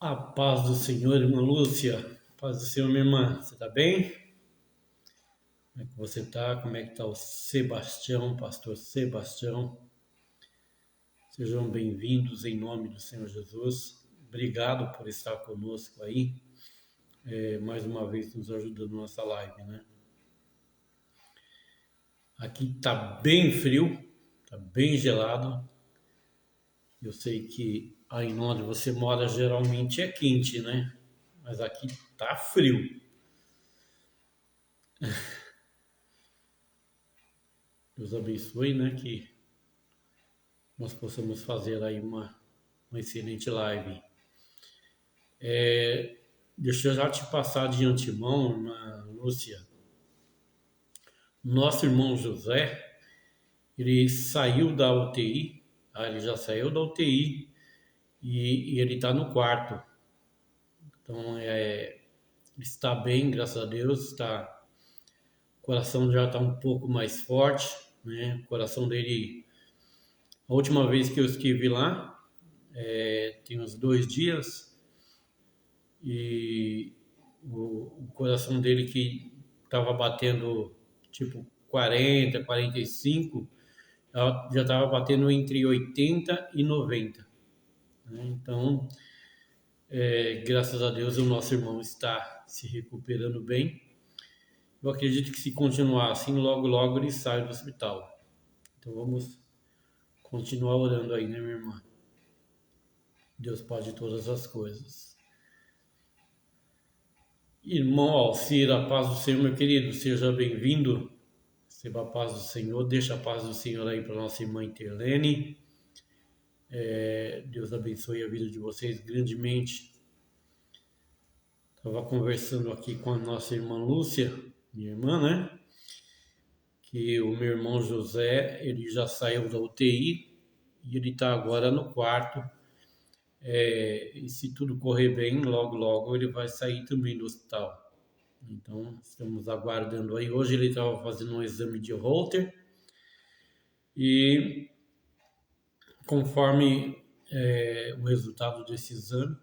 A paz do Senhor, irmã Lúcia. Paz do Senhor, minha irmã. Você tá bem? Como é que você tá? Como é que tá o Sebastião, pastor Sebastião? Sejam bem-vindos em nome do Senhor Jesus. Obrigado por estar conosco aí, mais uma vez nos ajudando nessa live, né? Aqui tá bem frio, tá bem gelado. Eu sei que aí onde você mora geralmente é quente, né? Mas aqui tá frio. Deus abençoe, né? Que nós possamos fazer aí uma excelente live. Deixa eu já te passar de antemão, irmã Lúcia. Nosso irmão José, ele saiu da UTI, ele já saiu da UTI e ele está no quarto. Então, está bem, graças a Deus, o coração já está um pouco mais forte, né? O coração dele, a última vez que eu estive lá, tem uns 2 dias, e o coração dele que estava batendo tipo 40, 45, já estava batendo entre 80 e 90. Né? Então, graças a Deus, o nosso irmão está se recuperando bem. Eu acredito que se continuar assim, logo, logo ele sai do hospital. Então vamos continuar orando aí, né, minha irmã? Deus pode todas as coisas. Irmão Alcir, a paz do Senhor, meu querido, seja bem-vindo. Receba a paz do Senhor, deixa a paz do Senhor aí para nossa irmã Interlene. Deus abençoe a vida de vocês grandemente. Estava conversando aqui com a nossa irmã Lúcia, minha irmã, né? Que o meu irmão José, ele já saiu da UTI e ele está agora no quarto. E se tudo correr bem, logo, logo ele vai sair também do hospital. Então, estamos aguardando aí. Hoje ele estava fazendo um exame de Holter e conforme o resultado desse exame,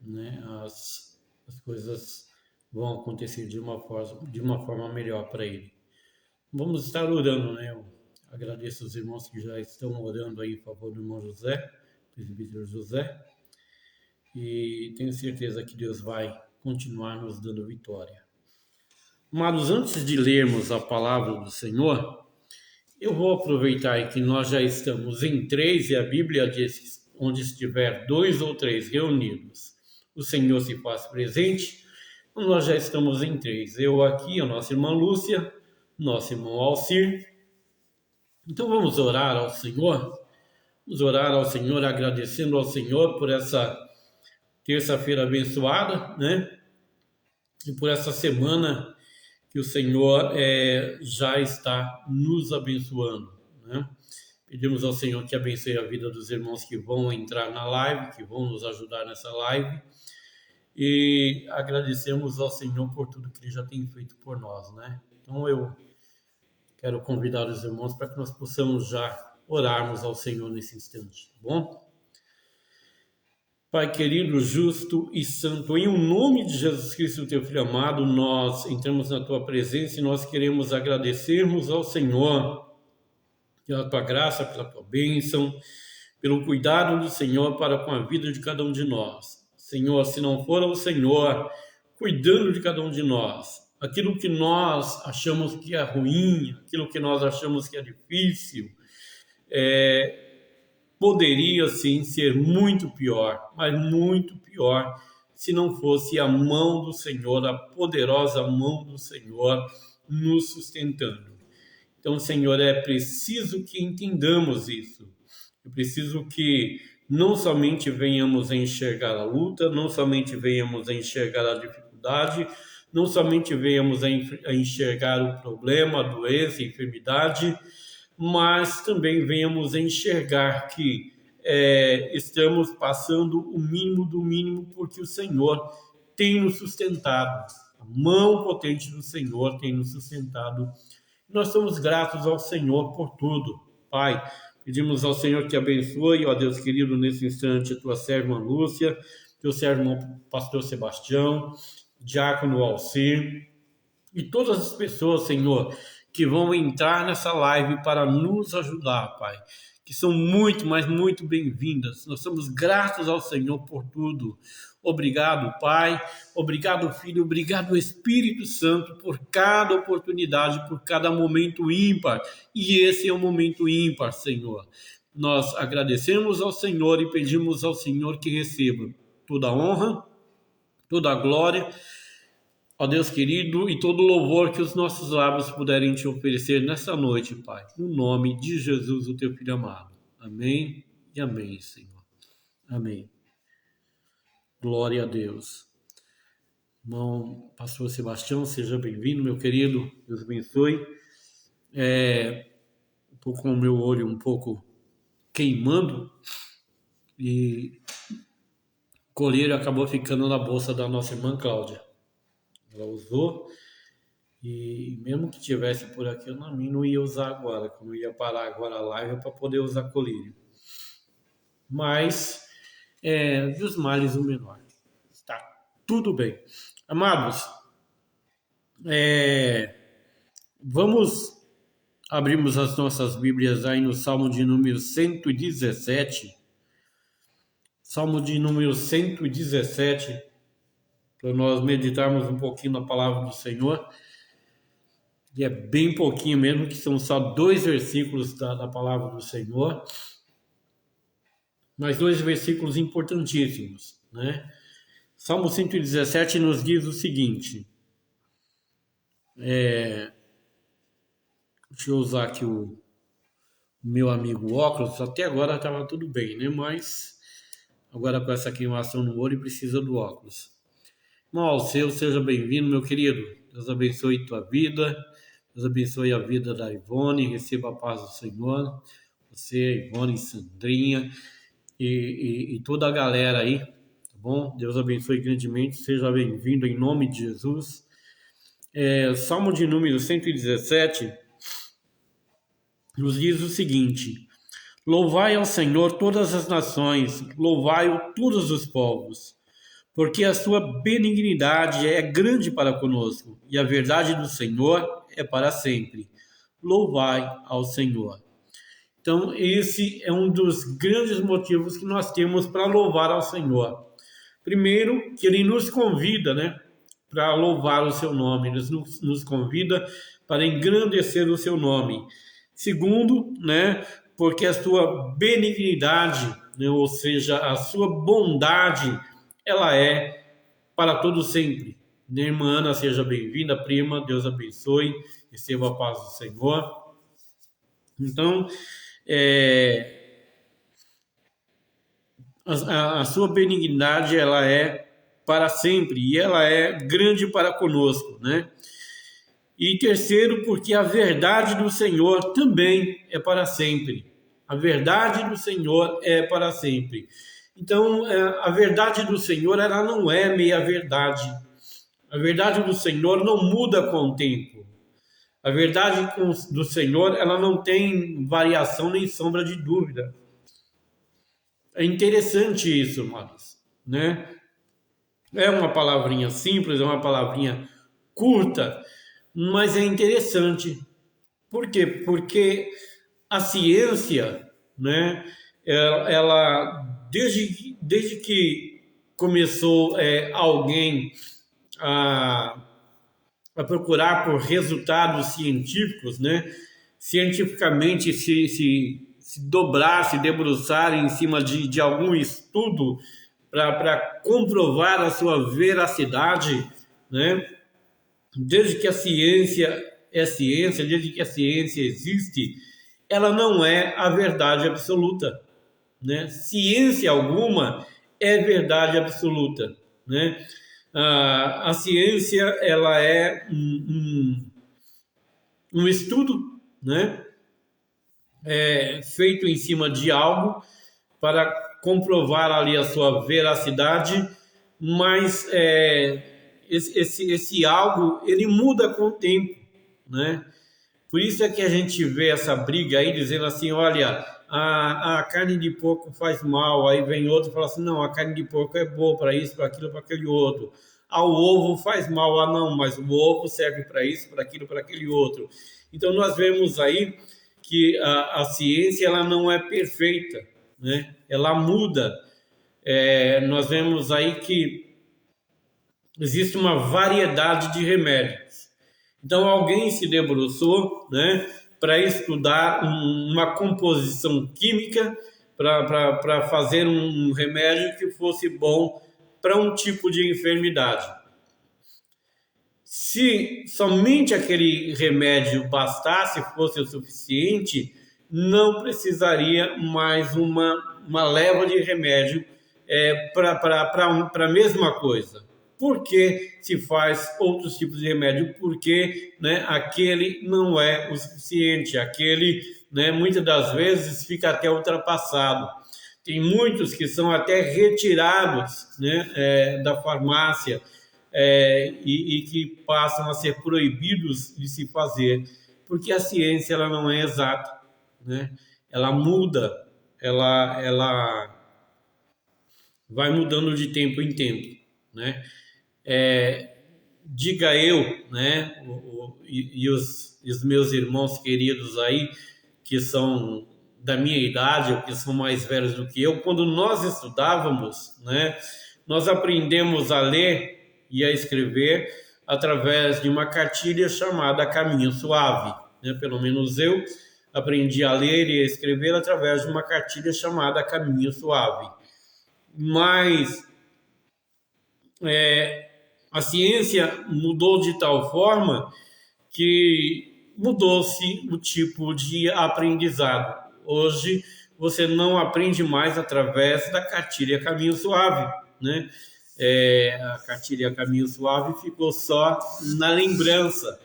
né, as coisas vão acontecer de uma forma melhor para ele. Vamos estar orando, né? Eu agradeço os irmãos que já estão orando aí em favor do irmão José, presbítero José, e tenho certeza que Deus vai continuar nos dando vitória. Mas antes de lermos a palavra do Senhor, eu vou aproveitar que nós já estamos em 3 e a Bíblia diz: onde estiver 2 ou 3 reunidos, o Senhor se faz presente. Então nós já estamos em 3. Eu aqui, a nossa irmã Lúcia, nosso irmão Alcir. Então vamos orar ao Senhor. Vamos orar ao Senhor, agradecendo ao Senhor por essa terça-feira abençoada, né? E por essa semana que o Senhor já está nos abençoando, né? Pedimos ao Senhor que abençoe a vida dos irmãos que vão entrar na live, que vão nos ajudar nessa live. E agradecemos ao Senhor por tudo que Ele já tem feito por nós, né? Então eu quero convidar os irmãos para que nós possamos já orarmos ao Senhor nesse instante, tá bom? Pai querido, justo e santo, em nome de Jesus Cristo, teu Filho amado, nós entramos na tua presença e nós queremos agradecermos ao Senhor pela tua graça, pela tua bênção, pelo cuidado do Senhor para com a vida de cada um de nós. Senhor, se não for o Senhor cuidando de cada um de nós, aquilo que nós achamos que é ruim, aquilo que nós achamos que é difícil, poderia sim ser muito pior, mas muito pior, se não fosse a mão do Senhor, a poderosa mão do Senhor nos sustentando. Então, Senhor, é preciso que entendamos isso. É preciso que não somente venhamos a enxergar a luta, não somente venhamos a enxergar a dificuldade, não somente venhamos a enxergar o problema, a doença, a enfermidade, mas também venhamos a enxergar que estamos passando o mínimo do mínimo, porque o Senhor tem nos sustentado. A mão potente do Senhor tem nos sustentado. Nós somos gratos ao Senhor por tudo. Pai, pedimos ao Senhor que abençoe, ó Deus querido, nesse instante, a tua serva Lúcia, teu servo irmão pastor Sebastião, diácono Alcir, e todas as pessoas, Senhor, que vão entrar nessa live para nos ajudar, Pai, que são muito, mas muito bem-vindas. Nós somos gratos ao Senhor por tudo. Obrigado, Pai, obrigado, Filho, obrigado, Espírito Santo, por cada oportunidade, por cada momento ímpar. E esse é um momento ímpar, Senhor. Nós agradecemos ao Senhor e pedimos ao Senhor que receba toda a honra, toda a glória, ó Deus querido, e todo louvor que os nossos lábios puderem te oferecer nessa noite, Pai. No nome de Jesus, o teu Filho amado. Amém e amém, Senhor. Amém. Glória a Deus. Irmão pastor Sebastião, seja bem-vindo, meu querido. Deus abençoe. Estou com o meu olho um pouco queimando e o colírio acabou ficando na bolsa da nossa irmã Cláudia. Ela usou e mesmo que tivesse por aqui, eu não ia usar agora, que eu não ia parar agora a live para poder usar colírio. Mas, dos males o menor. Está tudo bem. Amados, vamos abrirmos as nossas Bíblias aí no Salmo de número 117. Salmo de número 117. Para nós meditarmos um pouquinho na palavra do Senhor. E é bem pouquinho mesmo, que são só 2 versículos da palavra do Senhor. Mas 2 versículos importantíssimos, né? Salmo 117 nos diz o seguinte. Deixa eu usar aqui o meu amigo óculos. Até agora estava tudo bem, né? Mas agora com essa queimação no olho precisa do óculos. Irmão Alceu, seja bem-vindo, meu querido. Deus abençoe tua vida. Deus abençoe a vida da Ivone. Receba a paz do Senhor. Você, Ivone, Sandrinha e toda a galera aí, tá bom? Deus abençoe grandemente. Seja bem-vindo em nome de Jesus. Salmo de número 117 nos diz o seguinte: louvai ao Senhor todas as nações, louvai-o todos os povos. Porque a sua benignidade é grande para conosco, e a verdade do Senhor é para sempre. Louvai ao Senhor. Então, esse é um dos grandes motivos que nós temos para louvar ao Senhor. Primeiro, que Ele nos convida, né, para louvar o seu nome. Ele nos convida para engrandecer o seu nome. Segundo, né, porque a sua benignidade, né, ou seja, a sua bondade, ela é para todo sempre. Minha irmã Ana, seja bem-vinda, prima, Deus abençoe, receba a paz do Senhor. Então, a sua benignidade, ela é para sempre, e ela é grande para conosco, né? E terceiro, porque a verdade do Senhor também é para sempre. A verdade do Senhor é para sempre. Então, a verdade do Senhor, ela não é meia-verdade. A verdade do Senhor não muda com o tempo. A verdade do Senhor, ela não tem variação nem sombra de dúvida. É interessante isso, amados, né? É uma palavrinha simples, é uma palavrinha curta, mas é interessante. Por quê? Porque a ciência, né, ela desde que começou alguém a procurar por resultados científicos, né, cientificamente se dobrar, se debruçar em cima de algum estudo para comprovar a sua veracidade, né, desde que a ciência é ciência, desde que a ciência existe, ela não é a verdade absoluta, né? Ciência alguma é verdade absoluta, né? A ciência, ela é um estudo, né? Feito em cima de algo para comprovar ali a sua veracidade, mas esse algo, ele muda com o tempo, né? Por isso é que a gente vê essa briga aí dizendo assim, olha, a carne de porco faz mal, aí vem outro e fala assim, não, a carne de porco é boa para isso, para aquilo, para aquele outro. Ah, o ovo faz mal, ah não, mas o ovo serve para isso, para aquilo, para aquele outro. Então nós vemos aí que a ciência ela não é perfeita, né? Ela muda. Nós vemos aí que existe uma variedade de remédios. Então alguém se debruçou, né, para estudar uma composição química para fazer um remédio que fosse bom para um tipo de enfermidade. Se somente aquele remédio bastasse, fosse o suficiente, não precisaria mais uma leva de remédio para a mesma coisa. Por que se faz outros tipos de remédio? Porque, né, aquele não é o suficiente, aquele, né, muitas das vezes fica até ultrapassado. Tem muitos que são até retirados, né, da farmácia, e que passam a ser proibidos de se fazer, porque a ciência ela não é exata, né? Ela muda, ela vai mudando de tempo em tempo, né? Diga eu, né, os meus irmãos queridos aí, que são da minha idade, ou que são mais velhos do que eu, quando nós estudávamos, né, nós aprendemos a ler e a escrever através de uma cartilha chamada Caminho Suave, né? Pelo menos eu aprendi a ler e a escrever através de uma cartilha chamada Caminho Suave. Mas a ciência mudou de tal forma que mudou-se o tipo de aprendizado. Hoje você não aprende mais através da cartilha Caminho Suave, né? A cartilha Caminho Suave ficou só na lembrança.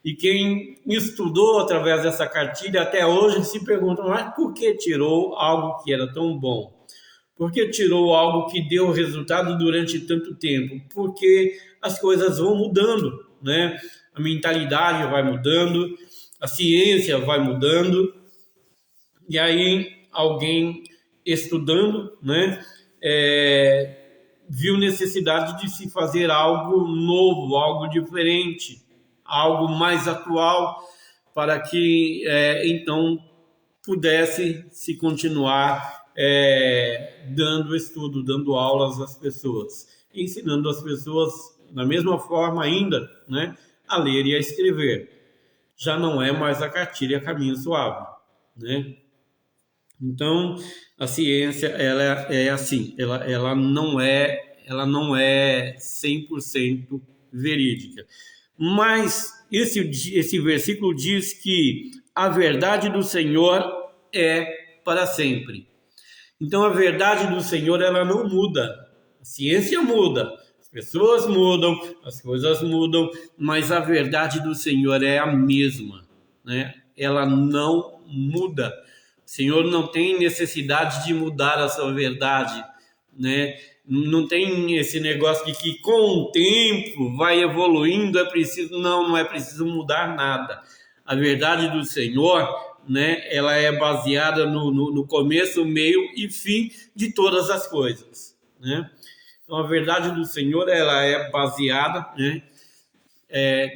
E quem estudou através dessa cartilha até hoje se pergunta, mas por que tirou algo que era tão bom? Por que tirou algo que deu resultado durante tanto tempo? Porque as coisas vão mudando, né? A mentalidade vai mudando, a ciência vai mudando, e aí alguém estudando, né, viu necessidade de se fazer algo novo, algo diferente, algo mais atual, para que então pudesse se continuar dando estudo, dando aulas às pessoas, ensinando as pessoas da mesma forma ainda, né, a ler e a escrever. Já não é mais a cartilha Caminho Suave, né? Então, a ciência, ela é assim, ela não é 100% verídica. Mas esse versículo diz que a verdade do Senhor é para sempre. Então, a verdade do Senhor, ela não muda. A ciência muda, as pessoas mudam, as coisas mudam, mas a verdade do Senhor é a mesma, né? Ela não muda. O Senhor não tem necessidade de mudar a sua verdade, né? Não tem esse negócio de que com o tempo vai evoluindo, não é preciso mudar nada. A verdade do Senhor, né, ela é baseada no começo, meio e fim de todas as coisas, né? Então a verdade do Senhor, ela é baseada, né,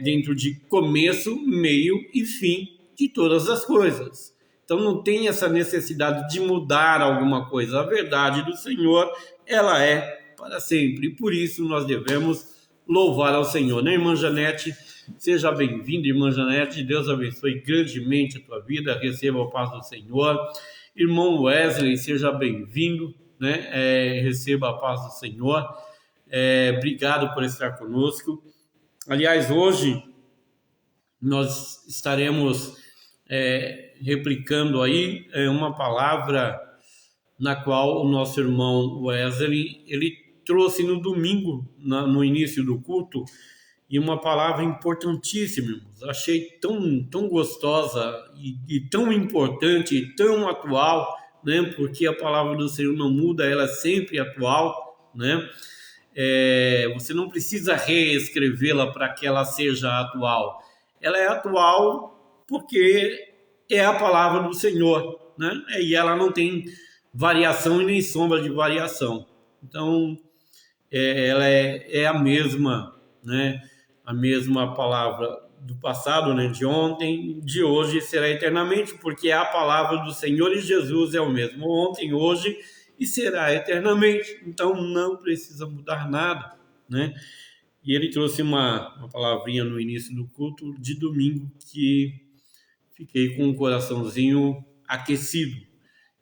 dentro de começo, meio e fim de todas as coisas. Então não tem essa necessidade de mudar alguma coisa. A verdade do Senhor, ela é para sempre. E por isso nós devemos louvar ao Senhor, né, irmã Janete? Seja bem-vinda, irmã Janete. Deus abençoe grandemente a tua vida. Receba a paz do Senhor. Irmão Wesley, seja bem-vindo, né? Receba a paz do Senhor. Obrigado por estar conosco. Aliás, hoje nós estaremos replicando aí uma palavra na qual o nosso irmão Wesley, ele trouxe no domingo, no início do culto, e uma palavra importantíssima, irmãos. Achei tão gostosa e tão importante e tão atual, né? Porque a palavra do Senhor não muda, ela é sempre atual, né? Você não precisa reescrevê-la para que ela seja atual. Ela é atual porque é a palavra do Senhor, né? E ela não tem variação e nem sombra de variação. Então, ela é a mesma, né? A mesma palavra do passado, né? De ontem, de hoje será eternamente, porque a palavra do Senhor e Jesus é o mesmo ontem, hoje e será eternamente. Então não precisa mudar nada, né? E ele trouxe uma palavrinha no início do culto de domingo que fiquei com o coraçãozinho aquecido.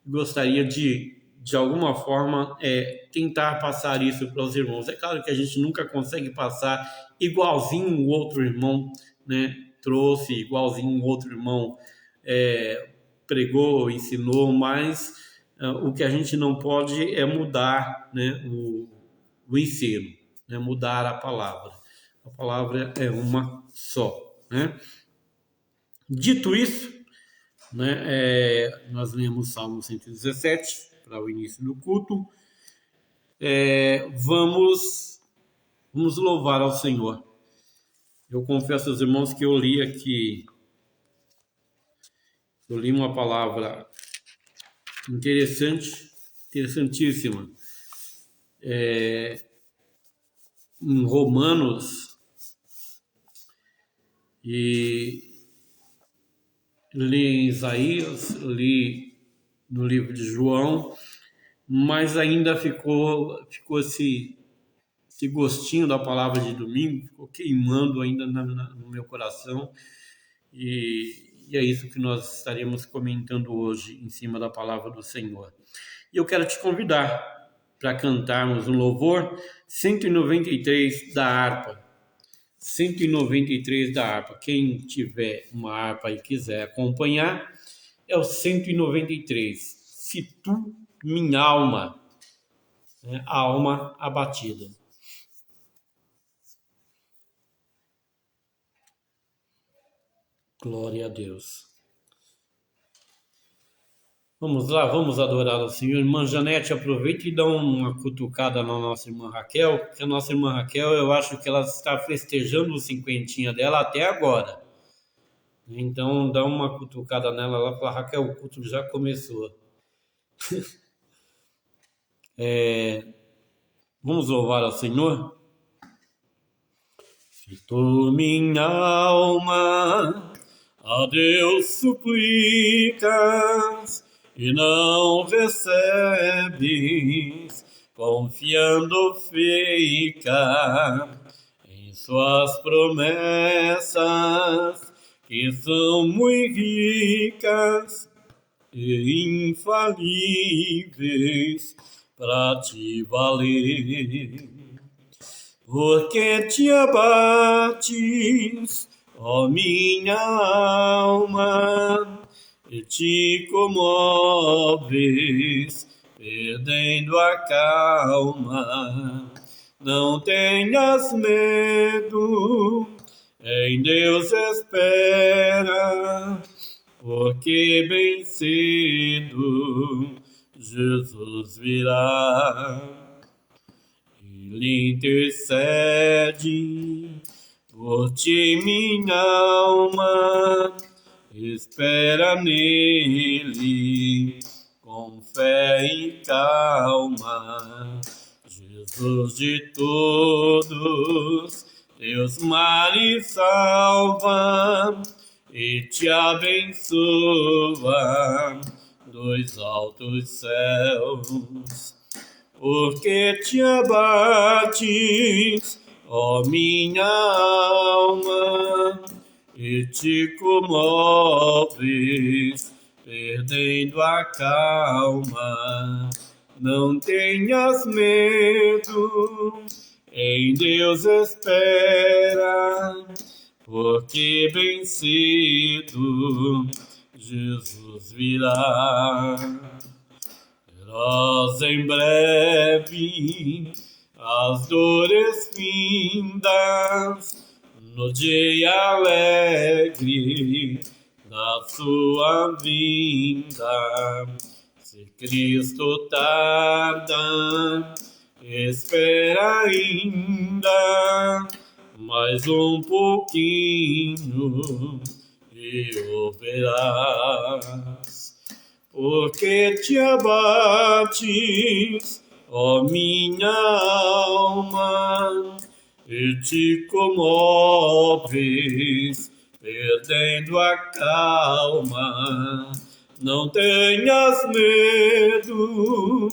Gostaria de alguma forma, tentar passar isso para os irmãos. É claro que a gente nunca consegue passar igualzinho o outro irmão, né, trouxe, igualzinho o outro irmão pregou, ensinou, mas o que a gente não pode é mudar, né, o ensino, né, mudar a palavra. A palavra é uma só, né? Dito isso, né, nós lemos Salmo 117 para o início do culto. Vamos louvar ao Senhor. Eu confesso aos irmãos que eu li aqui, eu li uma palavra interessante, interessantíssima, em Romanos, e li em Isaías, li no livro de João, mas ainda ficou esse gostinho da palavra de domingo, ficou queimando ainda no meu coração, e é isso que nós estaremos comentando hoje em cima da palavra do Senhor. E eu quero te convidar para cantarmos um louvor 193 da harpa. 193 da harpa. Quem tiver uma harpa e quiser acompanhar, é o 193. Se tu, minha alma, né, a alma abatida. Glória a Deus. Vamos lá, vamos adorar o Senhor. Irmã Janete, aproveita e dá uma cutucada na nossa irmã Raquel, porque a nossa irmã Raquel, eu acho que ela está festejando o cinquentinha dela até agora. Então, dá uma cutucada nela lá, fala, Raquel, o culto já começou. Vamos louvar ao Senhor? Se tu, minha alma, a Deus suplicas e não recebes, confiando fica em suas promessas, que são muito ricas e infalíveis para te valer. Porque te abates, ó minha alma, e te comoves, perdendo a calma. Não tenhas medo, em Deus espera, porque bem cedo Jesus virá. Ele intercede por ti, minha alma, espera nele com fé e calma. Jesus de todos teus males salva e te abençoa dos altos céus. Porque te abates, ó minha alma, e te comoves, perdendo a calma. Não tenhas medo, em Deus espera, porque bem cedo Jesus virá. Verás em breve as dores findas, no dia alegre da sua vinda. Se Cristo tarda, espera ainda mais um pouquinho e o verás. Por que te abates, ó minha alma, e te comoves, perdendo a calma? Não tenhas medo,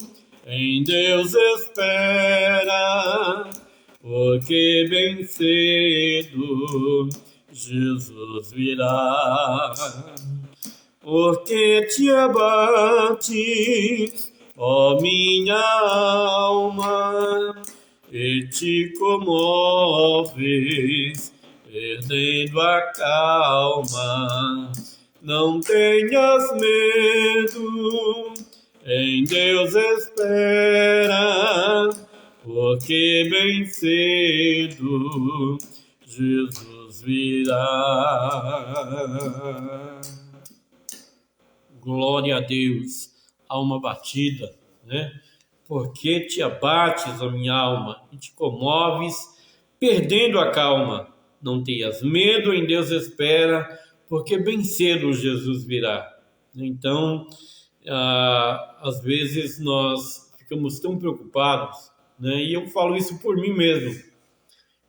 em Deus espera, porque bem cedo Jesus virá. Por que te abates, ó minha alma, e te comoves, perdendo a calma? Não tenhas medo, em Deus espera, porque bem cedo Jesus virá. Glória a Deus, alma batida, né? Por que te abates, ó minha alma, e te comoves, perdendo a calma? Não tenhas medo, em Deus espera, porque bem cedo Jesus virá. Então, às vezes nós ficamos tão preocupados, né? E eu falo isso por mim mesmo.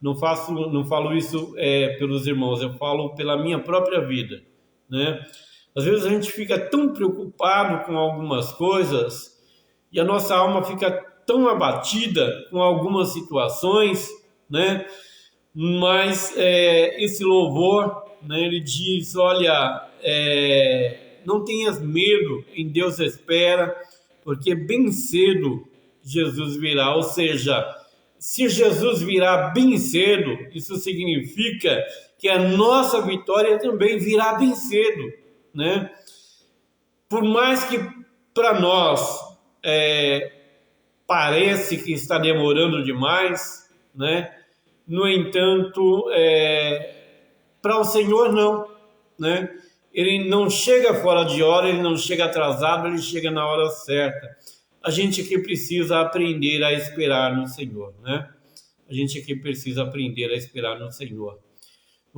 Não falo isso pelos irmãos, eu falo pela minha própria vida, né? Às vezes a gente fica tão preocupado com algumas coisas e a nossa alma fica tão abatida com algumas situações, né? Mas esse louvor, né, ele diz, olha, não tenhas medo, em Deus espera, porque bem cedo Jesus virá. Ou seja, se Jesus virá bem cedo, isso significa que a nossa vitória também virá bem cedo, né? Por mais que para nós parece que está demorando demais, né? No entanto, para o Senhor não, né? Ele não chega fora de hora, ele não chega atrasado, ele chega na hora certa. A gente que precisa aprender a esperar no Senhor, né? A gente que precisa aprender a esperar no Senhor.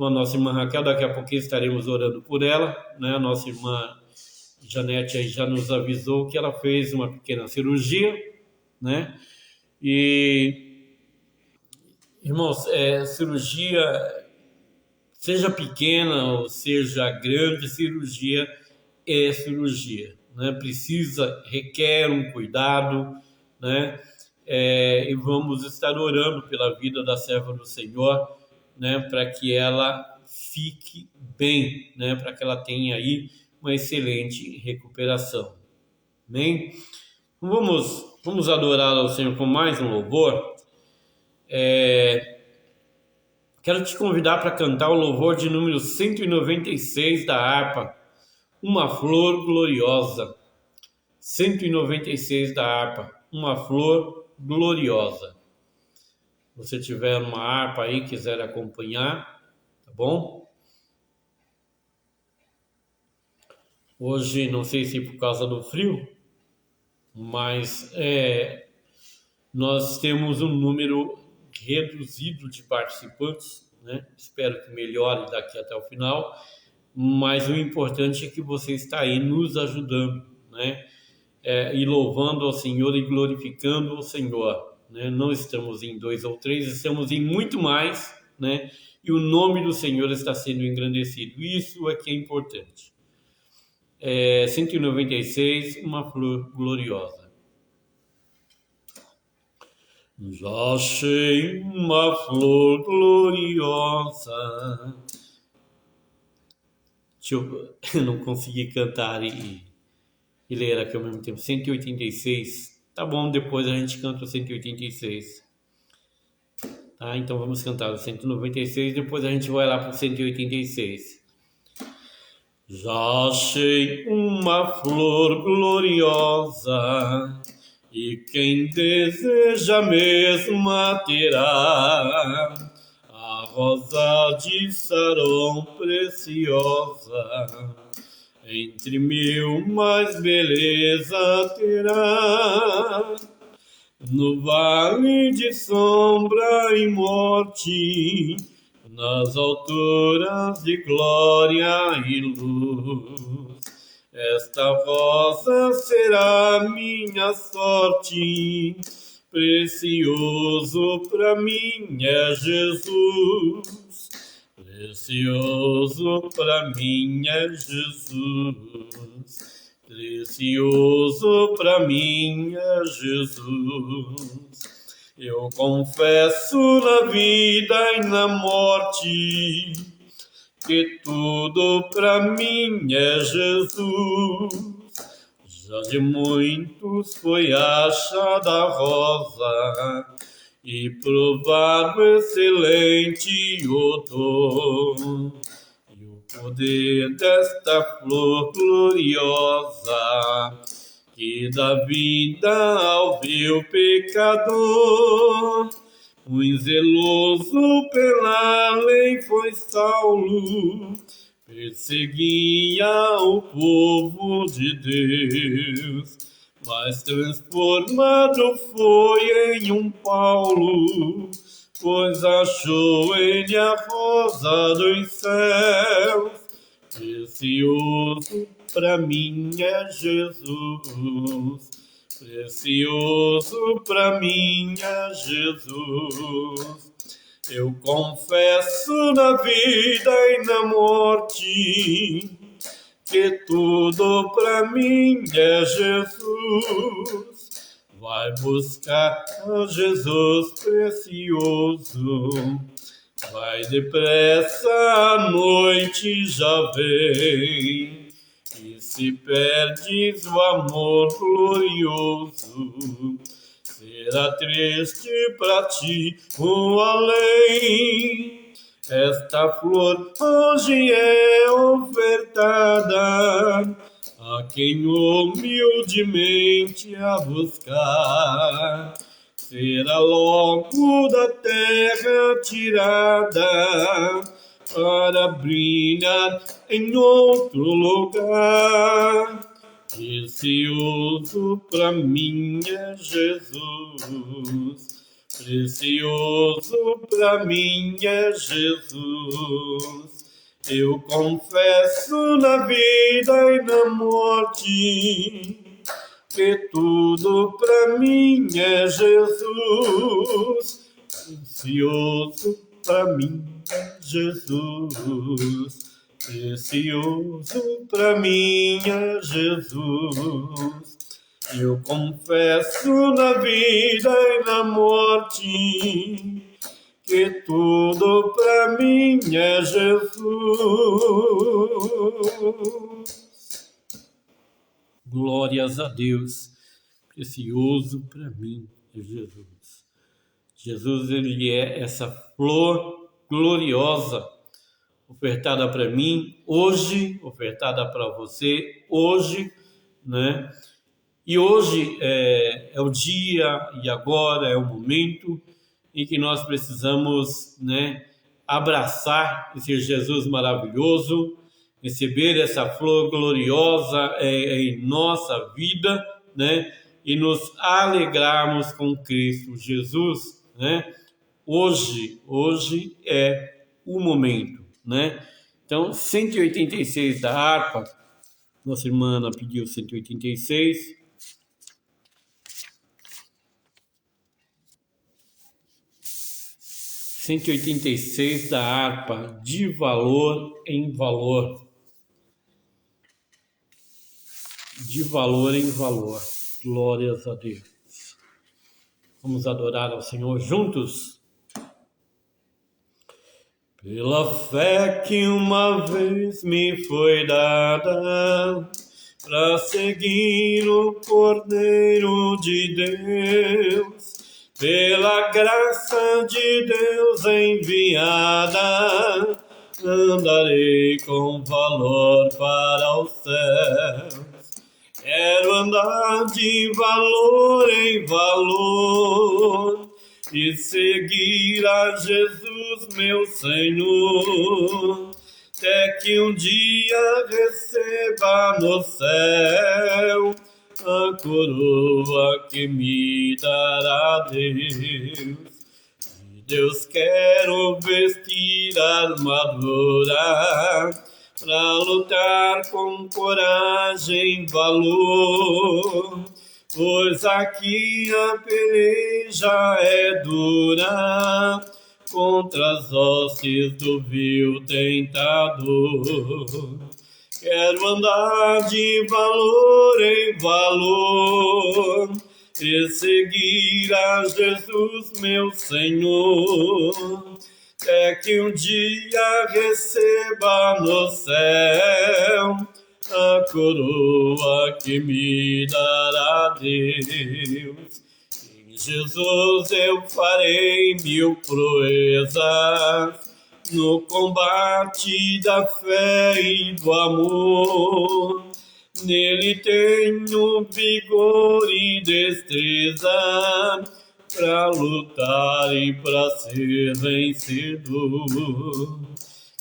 A nossa irmã Raquel, daqui a pouquinho estaremos orando por ela, né? A nossa irmã Janete aí já nos avisou que ela fez uma pequena cirurgia, né? E, irmãos, cirurgia, seja pequena ou seja grande, cirurgia é cirurgia, né? Requer um cuidado, né? E vamos estar orando pela vida da serva do Senhor, né? Para que ela fique bem, né? Para que ela tenha aí uma excelente recuperação. Amém? Vamos adorar ao Senhor com mais um louvor. Quero te convidar para cantar o louvor de número 196 da harpa, Uma Flor Gloriosa. 196 da harpa, Uma Flor Gloriosa. Se você tiver uma harpa aí, quiser acompanhar, tá bom? Hoje, não sei se por causa do frio, mas nós temos um número reduzido de participantes, né? Espero que melhore daqui até o final, mas o importante é que você está aí nos ajudando, né? E louvando ao Senhor e glorificando o Senhor, né? Não estamos em 2 ou 3, estamos em muito mais, né? E o nome do Senhor está sendo engrandecido. Isso é que é importante. 196, Uma Flor Gloriosa. Já achei uma flor gloriosa. Eu não consegui cantar e ler aqui ao mesmo tempo. 186. Tá bom, depois a gente canta o 186. Tá, então vamos cantar o 196, depois a gente vai lá para o 186. Já achei uma flor gloriosa, e quem deseja mesmo a terá, a rosa de Saron preciosa, entre mil mais beleza terá. No vale de sombra e morte, nas alturas de glória e luz, Esta rosa será minha sorte, precioso para mim é Jesus. Precioso para mim é Jesus. Precioso para mim é Jesus. Eu confesso na vida e na morte que tudo para mim é Jesus. Já de muitos foi achada a rosa e provado excelente odor. E o poder desta flor gloriosa que dá vida ao vil pecador. Muito zeloso pela lei foi Saulo, perseguia o povo de Deus, mas transformado foi em um Paulo, pois achou ele a rosa dos céus. Precioso para mim é Jesus, precioso para mim é Jesus. Eu confesso na vida e na morte que tudo para mim é Jesus. Vai buscar a Jesus precioso. Vai depressa, a noite já vem, e se perdes o amor glorioso, será triste pra ti o além. Esta flor hoje é ofertada a quem humildemente a buscar. Será logo da terra tirada para brilhar em outro lugar. Precioso para mim é Jesus, precioso para mim é Jesus. Eu confesso na vida e na morte que tudo para mim é Jesus. Precioso para mim é Jesus. Precioso para mim é Jesus. Eu confesso na vida e na morte que tudo para mim é Jesus. Glórias a Deus. Precioso para mim é Jesus. Jesus, ele é essa flor gloriosa ofertada para mim hoje, ofertada para você hoje, né? E hoje é o dia e agora é o momento em que nós precisamos, né, abraçar esse Jesus maravilhoso, receber essa flor gloriosa em nossa vida, né, e nos alegrarmos com Cristo Jesus, né? Hoje é o momento, né? Então, 186 da harpa, nossa irmã Ana pediu 186. 186 da harpa, de valor em valor. De valor em valor. Glórias a Deus. Vamos adorar ao Senhor juntos? Pela fé que uma vez me foi dada, para seguir o Cordeiro de Deus, pela graça de Deus enviada, andarei com valor para os céus. Quero andar de valor em valor e seguir a Jesus, meu Senhor, até que um dia receba no céu a coroa que me dará Deus. De Deus quero vestir a armadura pra lutar com coragem e valor, pois aqui a peleja é dura contra as hostes do vil tentador. Quero andar de valor em valor e seguir a Jesus, meu Senhor, até que um dia receba no céu a coroa que me dará Deus. Em Jesus eu farei mil proezas no combate da fé e do amor. Nele tenho vigor e destreza para lutar e para ser vencedor.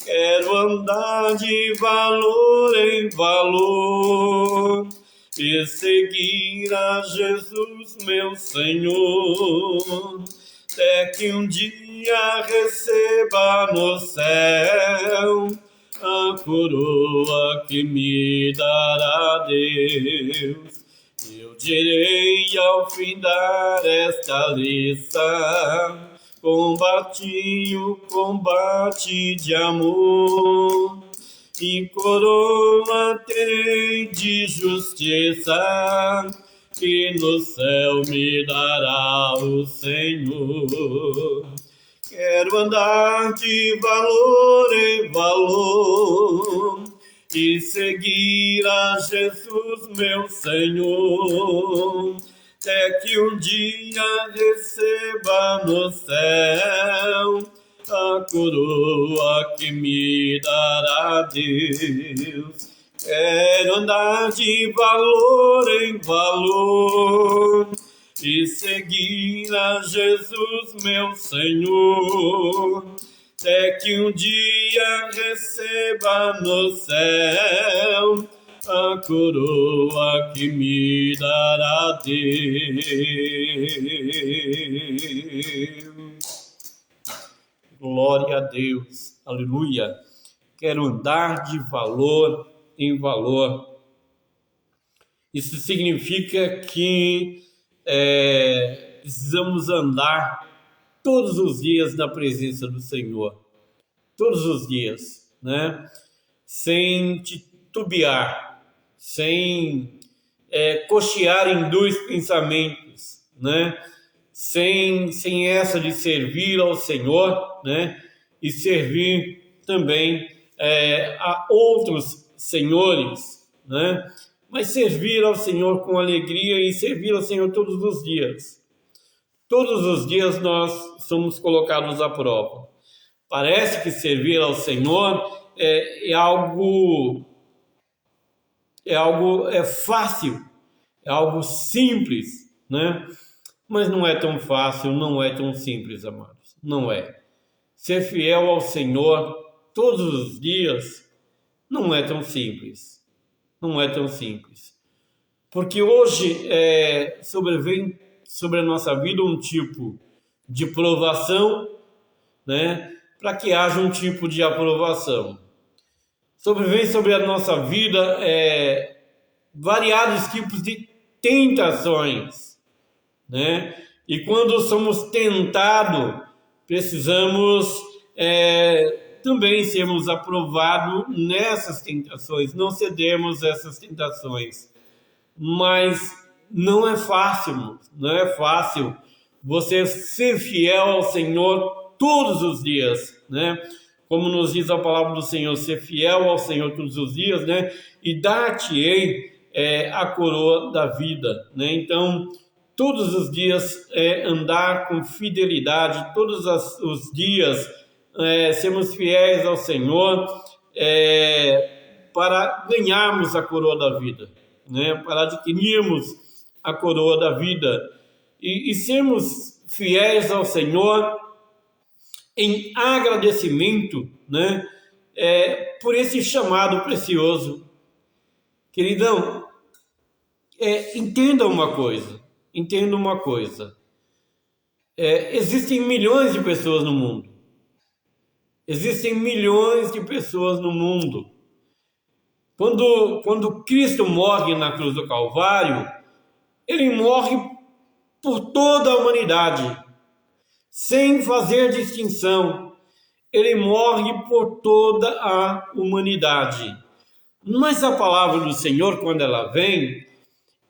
Quero andar de valor em valor e seguir a Jesus, meu Senhor, até que um dia receba no céu a coroa que me dará Deus. Eu direi ao findar esta lição: combati o combate de amor, e coroa terei de justiça, que no céu me dará o Senhor. Quero andar de valor em valor e seguir a Jesus, meu Senhor, até que um dia receba no céu a coroa que me dará Deus. Quero andar de valor em valor e seguir a Jesus, meu Senhor, até que um dia receba no céu a coroa que me dará Deus. Glória a Deus, aleluia. Quero andar de valor em valor. Isso significa que precisamos andar todos os dias na presença do Senhor, todos os dias, né? Sem titubear, sem cochear em dois pensamentos, né? Sem essa de servir ao Senhor, né? E servir também a outros senhores, né? Mas servir ao Senhor com alegria e servir ao Senhor todos os dias. Todos os dias nós somos colocados à prova. Parece que servir ao Senhor é algo fácil, é algo simples, né? Mas não é tão fácil, não é tão simples, amados. Não é. Ser fiel ao Senhor todos os dias não é tão simples. Não é tão simples. Porque hoje sobrevém sobre a nossa vida um tipo de provação, né? Para que haja um tipo de aprovação. Sobrevém sobre a nossa vida variados tipos de tentações, né? E quando somos tentados, precisamos também sermos aprovados nessas tentações, não cedemos essas tentações. Mas não é fácil você ser fiel ao Senhor todos os dias, né? Como nos diz a palavra do Senhor, ser fiel ao Senhor todos os dias, né? E dar-te-ei a coroa da vida, né? Então, todos os dias andar com fidelidade, todos os dias sermos fiéis ao Senhor para ganharmos a coroa da vida, né? Para adquirirmos a coroa da vida e sermos fiéis ao Senhor em agradecimento, né? Por esse chamado precioso. Queridão, entenda uma coisa. Existem milhões de pessoas no mundo. Quando Cristo morre na cruz do Calvário, ele morre por toda a humanidade, sem fazer distinção. Ele morre por toda a humanidade. Mas a palavra do Senhor, quando ela vem,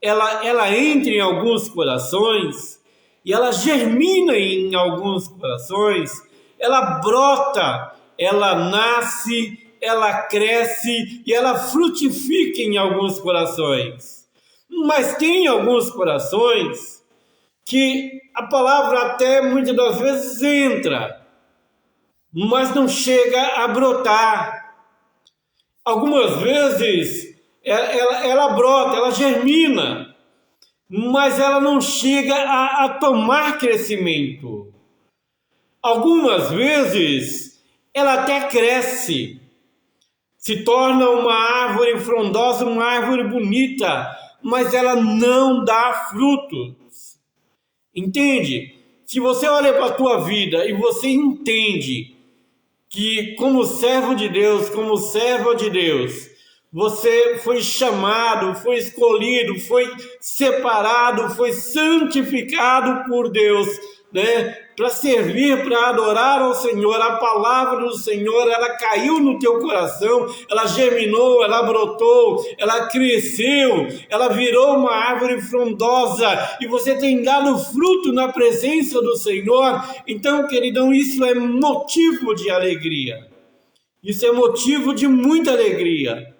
ela entra em alguns corações e ela germina em alguns corações, ela brota, ela nasce, ela cresce e ela frutifica em alguns corações. Mas tem alguns corações que a palavra até muitas das vezes entra, mas não chega a brotar. Algumas vezes ela brota, ela germina, mas ela não chega a tomar crescimento. Algumas vezes ela até cresce, se torna uma árvore frondosa, uma árvore bonita, mas ela não dá frutos. Entende? Se você olha para a tua vida e você entende que como servo de Deus, como serva de Deus, você foi chamado, foi escolhido, foi separado, foi santificado por Deus, né? Para servir, para adorar ao Senhor. A palavra do Senhor, ela caiu no teu coração, ela germinou, ela brotou, ela cresceu, ela virou uma árvore frondosa e você tem dado fruto na presença do Senhor. Então, queridão, isso é motivo de alegria. Isso é motivo de muita alegria.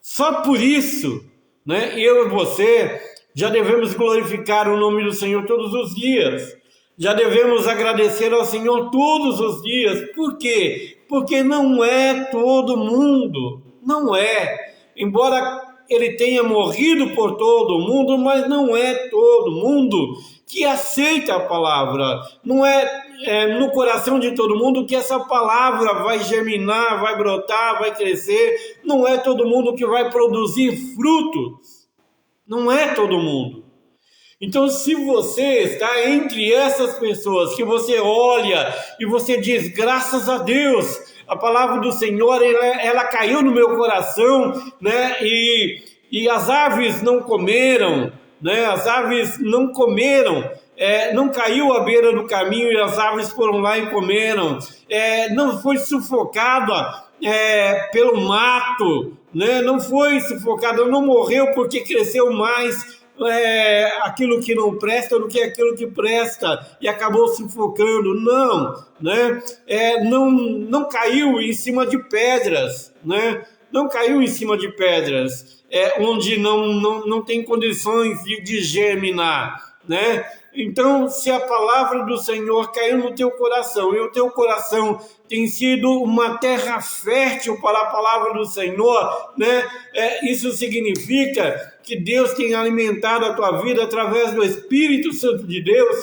Só por isso, né, eu e você já devemos glorificar o nome do Senhor todos os dias. Já devemos agradecer ao Senhor todos os dias. Por quê? Porque não é todo mundo. Não é. Embora ele tenha morrido por todo mundo, mas não é todo mundo que aceita a palavra. Não é no coração de todo mundo que essa palavra vai germinar, vai brotar, vai crescer. Não é todo mundo que vai produzir frutos. Não é todo mundo. Então, se você está entre essas pessoas que você olha e você diz, graças a Deus, a palavra do Senhor, ela caiu no meu coração, né? E as aves não comeram, né? As aves não comeram, não caiu à beira do caminho e as aves foram lá e comeram, não foi sufocada pelo mato, né? Não foi sufocada, não morreu porque cresceu mais aquilo que não presta do que aquilo que presta e acabou sufocando. Não, né? Não caiu em cima de pedras, né? Não caiu em cima de pedras, onde não tem condições de germinar, né? Então, se a palavra do Senhor caiu no teu coração e o teu coração tem sido uma terra fértil para a palavra do Senhor, né? Isso significa que Deus tem alimentado a tua vida através do Espírito Santo de Deus,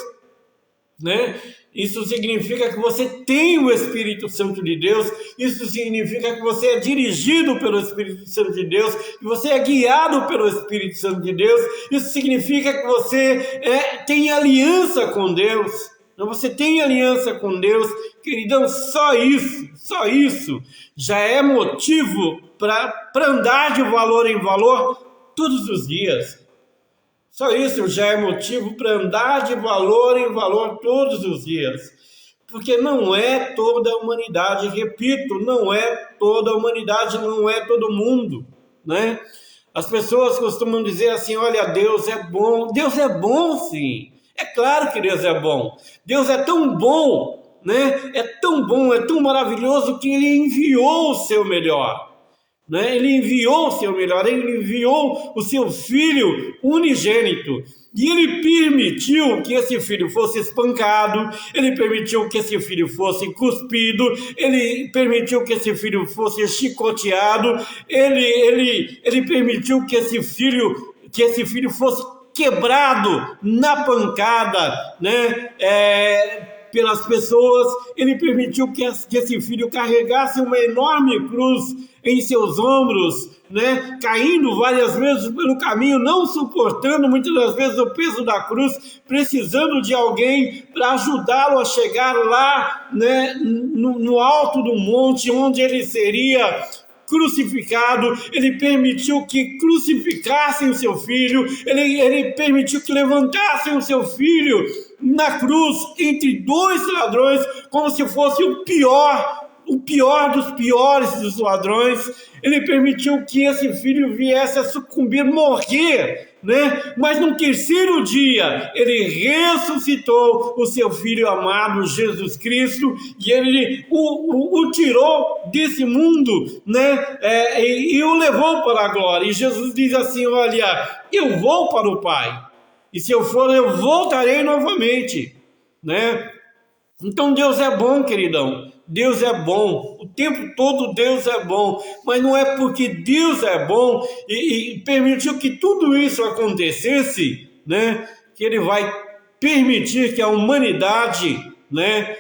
né? Isso significa que você tem o Espírito Santo de Deus, isso significa que você é dirigido pelo Espírito Santo de Deus, que você é guiado pelo Espírito Santo de Deus, isso significa que você tem aliança com Deus. Então você tem aliança com Deus, queridão, só isso já é motivo para andar de valor em valor todos os dias. Só isso já é motivo para andar de valor em valor todos os dias. Porque não é toda a humanidade, repito, não é toda a humanidade, não é todo mundo, né? As pessoas costumam dizer assim, olha, Deus é bom. Deus é bom, sim. É claro que Deus é bom. Deus é tão bom, né? É tão bom, é tão maravilhoso que Ele enviou o seu melhor. Né? Ele enviou o seu melhor, ele enviou o seu filho unigênito, e ele permitiu que esse filho fosse espancado, ele permitiu que esse filho fosse cuspido, ele permitiu que esse filho fosse chicoteado, ele permitiu que esse filho fosse quebrado na pancada, né? Pelas pessoas. Ele permitiu que esse filho carregasse uma enorme cruz em seus ombros, né? Caindo várias vezes pelo caminho, não suportando muitas das vezes o peso da cruz, precisando de alguém para ajudá-lo a chegar lá, né? No alto do monte, onde ele seria crucificado, ele permitiu que crucificassem o seu filho, ele permitiu que levantassem o seu filho na cruz entre dois ladrões, como se fosse o pior dos piores dos ladrões. Ele permitiu que esse filho viesse a sucumbir, morrer, né? Mas no terceiro dia, ele ressuscitou o seu filho amado, Jesus Cristo, e ele o tirou desse mundo, né? E o levou para a glória. E Jesus diz assim: olha, eu vou para o Pai, e se eu for, eu voltarei novamente, né? Então Deus é bom, queridão. Deus é bom, o tempo todo Deus é bom, mas não é porque Deus é bom e permitiu que tudo isso acontecesse, né, que Ele vai permitir que a humanidade, né,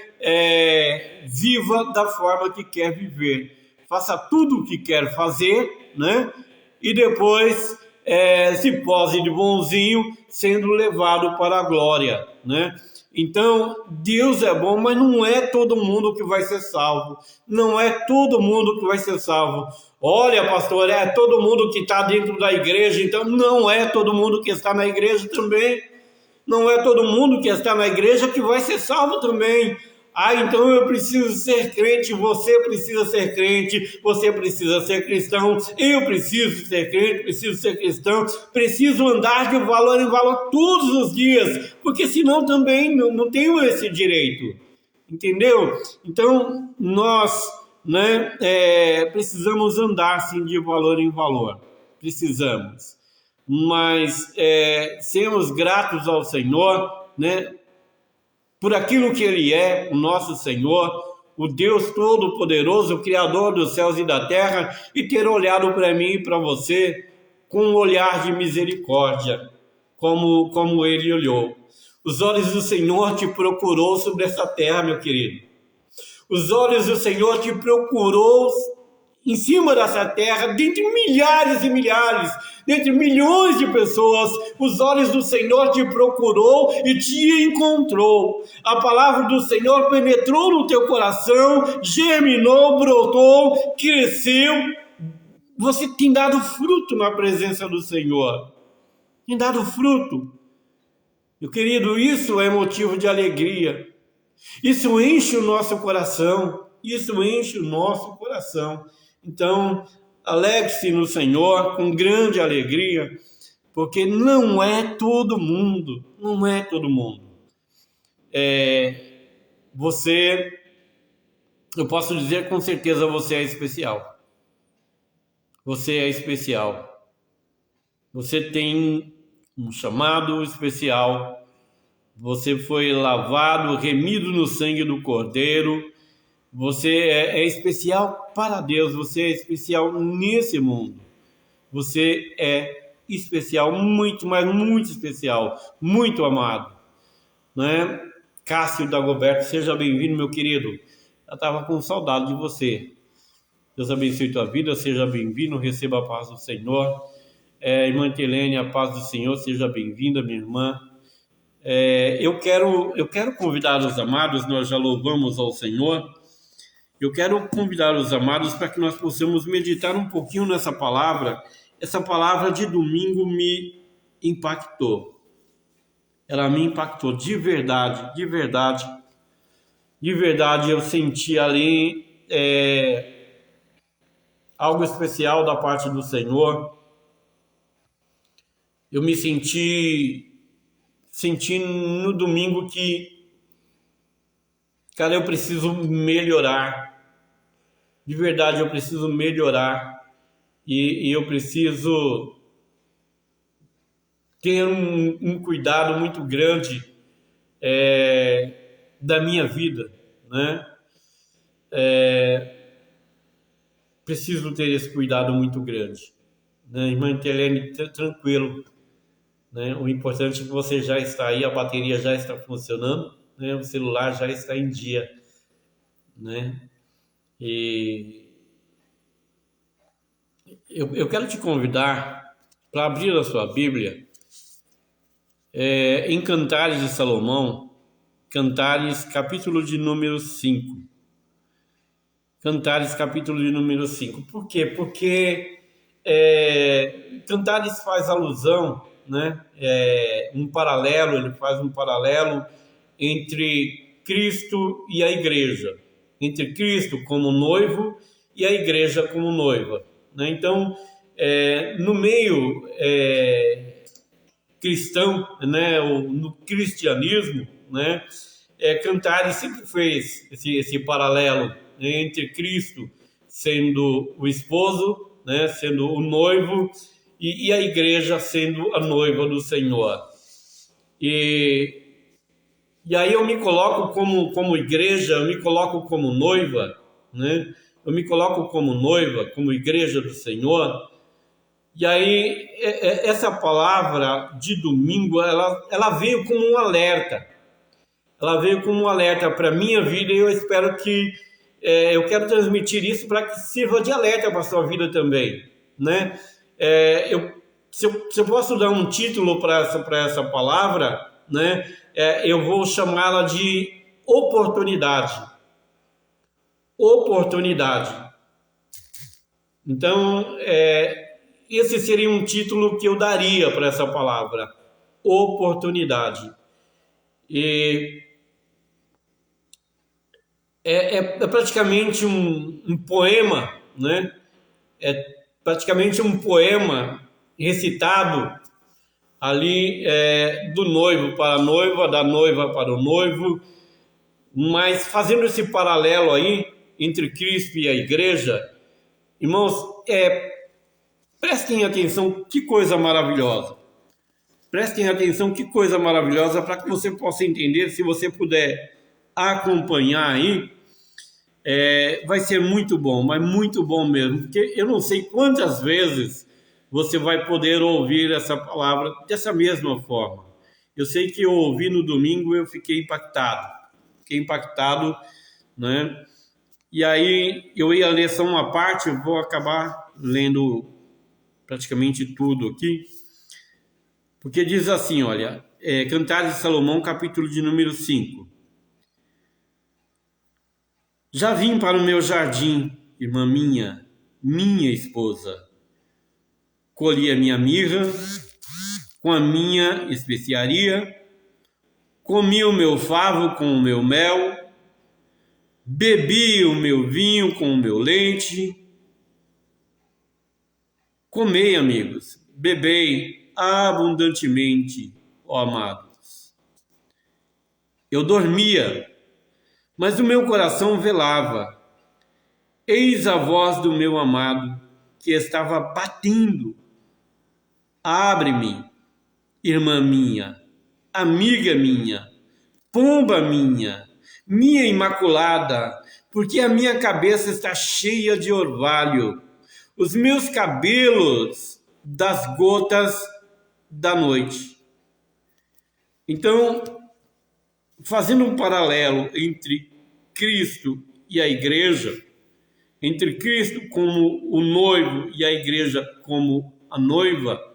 viva da forma que quer viver, faça tudo o que quer fazer, né, e depois se pose de bonzinho, sendo levado para a glória, né? Então, Deus é bom, mas não é todo mundo que vai ser salvo. Não é todo mundo que vai ser salvo. Olha, pastor, é todo mundo que está dentro da igreja. Então, não é todo mundo que está na igreja também. Não é todo mundo que está na igreja que vai ser salvo também. Então eu preciso ser crente, você precisa ser crente, você precisa ser cristão, eu preciso ser crente, preciso ser cristão, preciso andar de valor em valor todos os dias, porque senão também não tenho esse direito, entendeu? Então nós, né, precisamos andar sim de valor em valor, precisamos, mas sermos gratos ao Senhor, né, por aquilo que Ele é, o nosso Senhor, o Deus Todo-Poderoso, o Criador dos céus e da terra, e ter olhado para mim e para você com um olhar de misericórdia, como Ele olhou. Os olhos do Senhor te procurou sobre essa terra, meu querido. Os olhos do Senhor te procurou em cima dessa terra, dentre milhares e milhares, dentre milhões de pessoas. Os olhos do Senhor te procurou e te encontrou. A palavra do Senhor penetrou no teu coração, germinou, brotou, cresceu. Você tem dado fruto na presença do Senhor. Tem dado fruto. Meu querido, isso é motivo de alegria. Isso enche o nosso coração. Isso enche o nosso coração. Então, alegre-se no Senhor com grande alegria, porque não é todo mundo, não é todo mundo. Eu posso dizer com certeza, você é especial. Você é especial. Você tem um chamado especial. Você foi lavado, remido no sangue do Cordeiro. Você é especial para Deus, você é especial nesse mundo. Você é especial, muito, mas muito especial, muito amado, né? Cássio Dagoberto, seja bem-vindo, meu querido. Eu estava com saudade de você. Deus abençoe tua vida, seja bem-vindo, receba a paz do Senhor. Irmã Telene, a paz do Senhor, seja bem-vinda, minha irmã. Eu quero convidar os amados, nós já louvamos ao Senhor. Eu quero convidar os amados para que nós possamos meditar um pouquinho nessa palavra. Essa palavra de domingo me impactou. Ela me impactou de verdade, de verdade. De verdade, eu senti ali algo especial da parte do Senhor. Eu me senti no domingo que, cara, eu preciso melhorar. De verdade, eu preciso melhorar. E eu preciso ter um cuidado muito grande da minha vida, né? Preciso ter esse cuidado muito grande, né? Irmã Helene, tranquilo, né? O importante é que você já está aí, a bateria já está funcionando, né? O celular já está em dia, né? E eu quero te convidar para abrir a sua Bíblia em Cantares de Salomão, Cantares, capítulo de número 5. Cantares, capítulo de número 5. Por quê? Porque Cantares faz alusão, né? Ele faz um paralelo entre Cristo e a igreja, entre Cristo como noivo e a igreja como noiva, né? Então, no meio cristão, né, no cristianismo, né, Cantares sempre fez esse paralelo, né, entre Cristo sendo o esposo, né, sendo o noivo, e a igreja sendo a noiva do Senhor. E aí eu me coloco como igreja, eu me coloco como noiva, né? Eu me coloco como noiva, como igreja do Senhor. E aí essa palavra de domingo, ela veio como um alerta. Ela veio como um alerta para a minha vida e eu espero que eu quero transmitir isso para que sirva de alerta para a sua vida também, né? Se eu posso dar um título para essa palavra, né? Eu vou chamá-la de oportunidade. Oportunidade. Então, esse seria um título que eu daria para essa palavra, oportunidade. E é praticamente um poema, né? É praticamente um poema recitado ali do noivo para a noiva, da noiva para o noivo, mas fazendo esse paralelo aí entre Cristo e a igreja, irmãos, prestem atenção, que coisa maravilhosa. Prestem atenção, que coisa maravilhosa, para que você possa entender, se você puder acompanhar aí, vai ser muito bom, mas muito bom mesmo, porque eu não sei quantas vezes você vai poder ouvir essa palavra dessa mesma forma. Eu sei que eu ouvi no domingo, eu fiquei impactado, né? E aí eu ia ler só uma parte, eu vou acabar lendo praticamente tudo aqui, porque diz assim, olha, Cantares de Salomão, capítulo de número 5. Já vim para o meu jardim, irmã minha esposa. Colhi a minha mirra com a minha especiaria, comi o meu favo com o meu mel, bebi o meu vinho com o meu leite. Comei, amigos, bebei abundantemente, ó amados. Eu dormia, mas o meu coração velava. Eis a voz do meu amado, que estava batendo. Abre-me, irmã minha, amiga minha, pomba minha imaculada, porque a minha cabeça está cheia de orvalho, os meus cabelos das gotas da noite. Então, fazendo um paralelo entre Cristo e a igreja, entre Cristo como o noivo e a igreja como a noiva,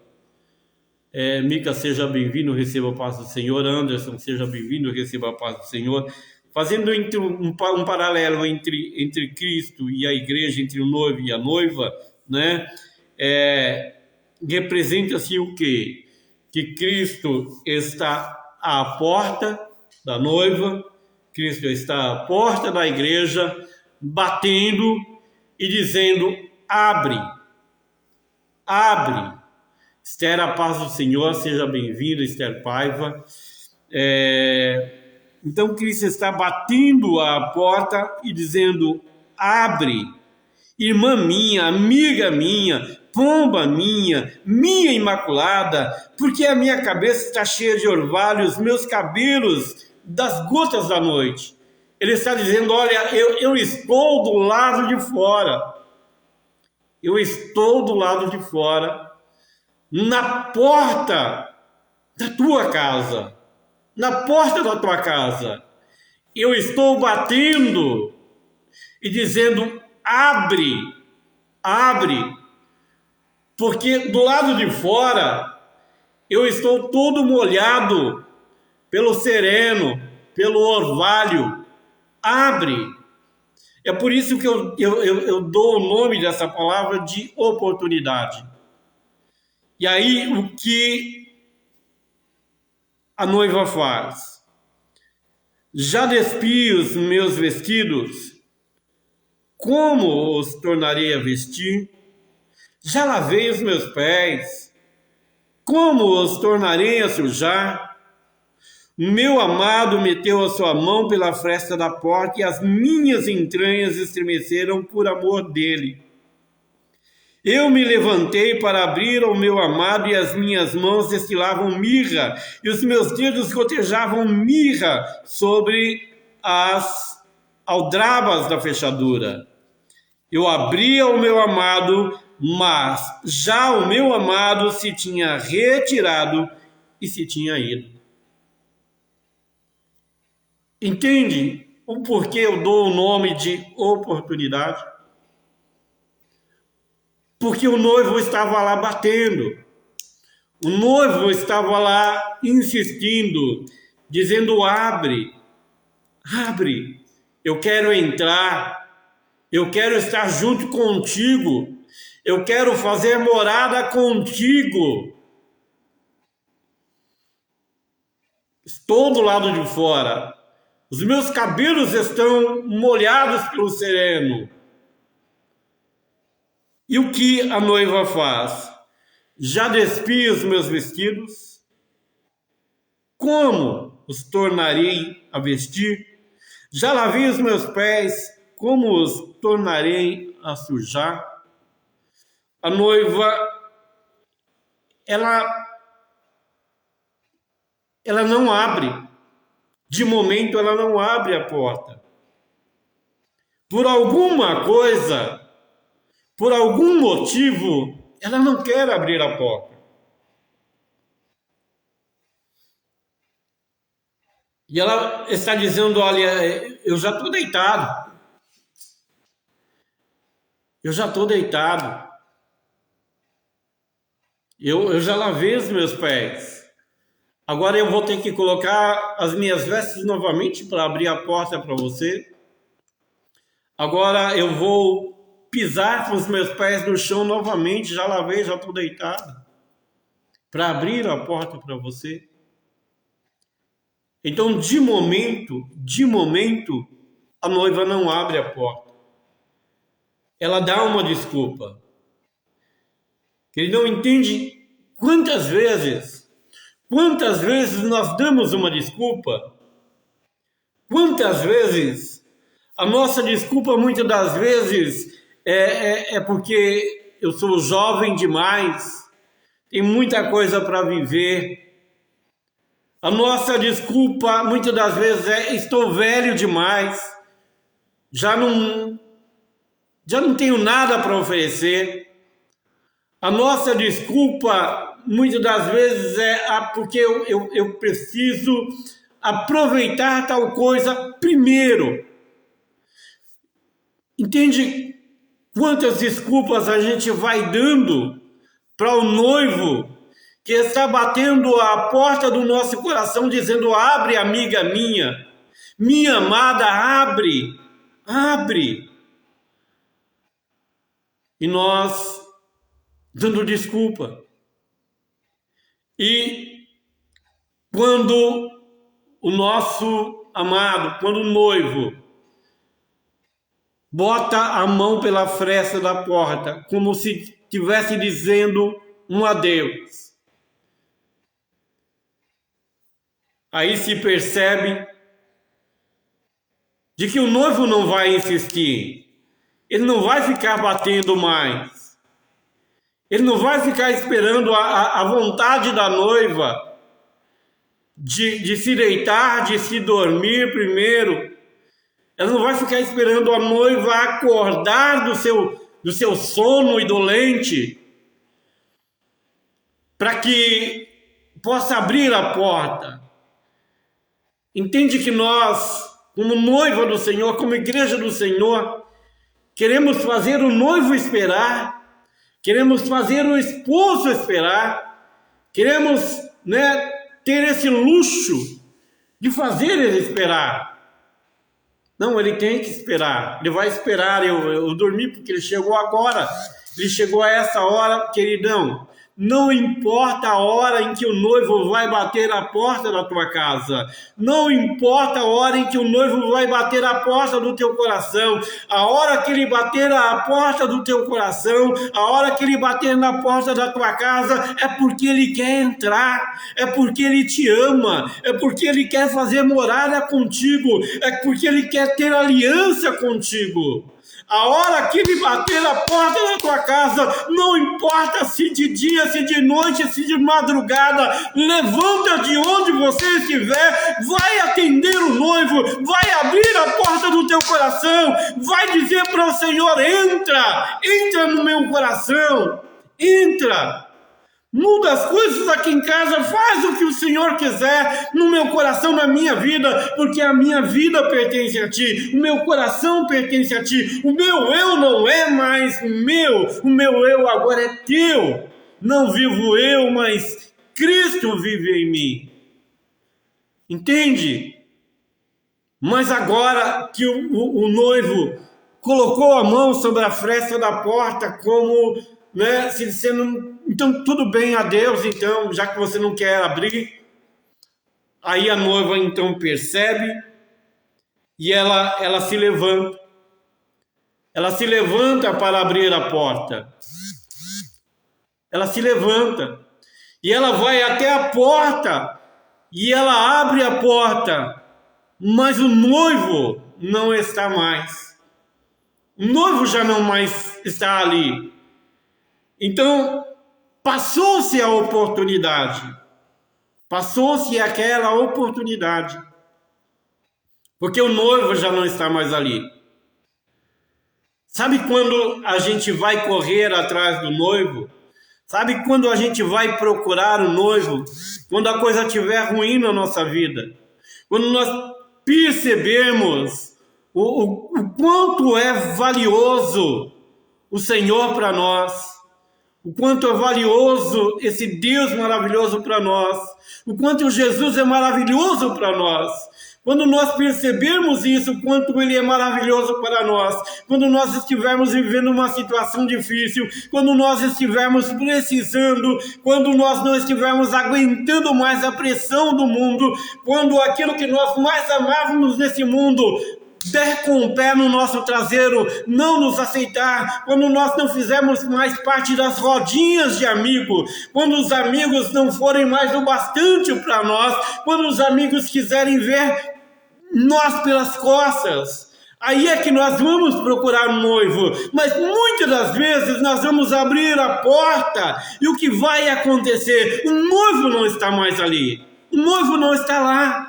Mica, seja bem-vindo, receba a paz do Senhor. Anderson, seja bem-vindo, receba a paz do Senhor. Fazendo um paralelo entre Cristo e a igreja, entre o noivo e a noiva, né? Representa-se o quê? Que Cristo está à porta da noiva, Cristo está à porta da igreja, batendo e dizendo: abre, abre. Esther, a paz do Senhor, seja bem-vinda, Esther Paiva. Então Cristo está batendo a porta e dizendo: abre, irmã minha, amiga minha, pomba minha imaculada, porque a minha cabeça está cheia de orvalho, os meus cabelos das gotas da noite. Ele está dizendo: olha, eu estou do lado de fora. Eu estou do lado de fora, na porta da tua casa, na porta da tua casa. Eu estou batendo e dizendo: abre, abre, porque do lado de fora eu estou todo molhado pelo sereno, pelo orvalho. Abre. É por isso que eu dou o nome dessa palavra de oportunidade. E aí, o que a noiva faz? Já despi os meus vestidos, como os tornarei a vestir? Já lavei os meus pés, como os tornarei a sujar? Meu amado meteu a sua mão pela fresta da porta e as minhas entranhas estremeceram por amor dele. Eu me levantei para abrir ao meu amado e as minhas mãos destilavam mirra e os meus dedos gotejavam mirra sobre as aldrabas da fechadura. Eu abri ao meu amado, mas já o meu amado se tinha retirado e se tinha ido. Entende o porquê eu dou o nome de oportunidade? Porque o noivo estava lá batendo, o noivo estava lá insistindo, dizendo: abre, abre, eu quero entrar, eu quero estar junto contigo, eu quero fazer morada contigo. Estou do lado de fora. Os meus cabelos estão molhados pelo sereno. E o que a noiva faz? Já despi os meus vestidos? Como os tornarei a vestir? Já lavei os meus pés? Como os tornarei a sujar? A noiva, ela não abre. De momento, ela não abre a porta. Por alguma coisa, por algum motivo, ela não quer abrir a porta. E ela está dizendo: olha, eu já estou deitado. Eu já estou deitado. Eu já lavei os meus pés. Agora eu vou ter que colocar as minhas vestes novamente para abrir a porta para você. Agora eu vou pisar com os meus pés no chão novamente. Já lavei, já estou deitado. Para abrir a porta para você. Então, de momento, a noiva não abre a porta. Ela dá uma desculpa. Ele não entende quantas vezes nós damos uma desculpa. Quantas vezes a nossa desculpa, muitas das vezes, é porque eu sou jovem demais, tem muita coisa para viver. A nossa desculpa, muitas das vezes, é: estou velho demais, já não tenho nada para oferecer. A nossa desculpa, muitas das vezes, é porque eu preciso aproveitar tal coisa primeiro. Entende quantas desculpas a gente vai dando para o noivo que está batendo a porta do nosso coração, dizendo: abre, amiga minha amada, abre, abre. E nós dando desculpa. E quando o nosso amado, quando o noivo bota a mão pela fresta da porta, como se estivesse dizendo um adeus, aí se percebe de que o noivo não vai insistir, ele não vai ficar batendo mais, ele não vai ficar esperando a vontade da noiva de se deitar, de se dormir primeiro. Ela não vai ficar esperando a noiva acordar do seu sono indolente para que possa abrir a porta. Entende que nós, como noiva do Senhor, como igreja do Senhor, queremos fazer o noivo esperar, queremos fazer o esposo esperar, queremos, ter esse luxo de fazer ele esperar. Não, ele tem que esperar. Ele vai esperar eu dormir, porque ele chegou agora. Ele chegou a essa hora, queridão. Não importa a hora em que o noivo vai bater a porta da tua casa. Não importa a hora em que o noivo vai bater a porta do teu coração. A hora que ele bater a porta do teu coração, a hora que ele bater na porta da tua casa, é porque ele quer entrar, é porque ele te ama, é porque ele quer fazer morada contigo, é porque ele quer ter aliança contigo. A hora que ele bater a porta da tua casa, não importa se de dia, se de noite, se de madrugada, levanta de onde você estiver, vai atender o noivo, vai abrir a porta do teu coração, vai dizer para o Senhor: entra no meu coração, entra. Muda as coisas aqui em casa, faz o que o Senhor quiser no meu coração, na minha vida, porque a minha vida pertence a Ti, o meu coração pertence a Ti, o meu eu não é mais meu, o meu eu agora é Teu, não vivo eu, mas Cristo vive em mim, entende? Mas agora que o noivo colocou a mão sobre a fresta da porta, como, né, se você não... Então, tudo bem, a Deus, então, já que você não quer abrir. Aí a noiva, então, percebe e ela se levanta. Ela se levanta para abrir a porta. Ela se levanta e ela vai até a porta e ela abre a porta, mas o noivo não está mais. O noivo já não mais está ali. Então, passou-se a oportunidade, passou-se aquela oportunidade, porque o noivo já não está mais ali. Sabe quando a gente vai correr atrás do noivo? Sabe quando a gente vai procurar o noivo? Quando a coisa estiver ruim na nossa vida, quando nós percebemos o quanto é valioso o Senhor para nós, o quanto é valioso esse Deus maravilhoso para nós, o quanto Jesus é maravilhoso para nós. Quando nós percebermos isso, o quanto Ele é maravilhoso para nós, quando nós estivermos vivendo uma situação difícil, quando nós estivermos precisando, quando nós não estivermos aguentando mais a pressão do mundo, quando aquilo que nós mais amávamos nesse mundo der com o pé no nosso traseiro, não nos aceitar, quando nós não fizermos mais parte das rodinhas de amigo, quando os amigos não forem mais o bastante para nós, quando os amigos quiserem ver nós pelas costas, aí é que nós vamos procurar um noivo. Mas muitas das vezes nós vamos abrir a porta e o que vai acontecer? O noivo não está mais ali, o noivo não está lá.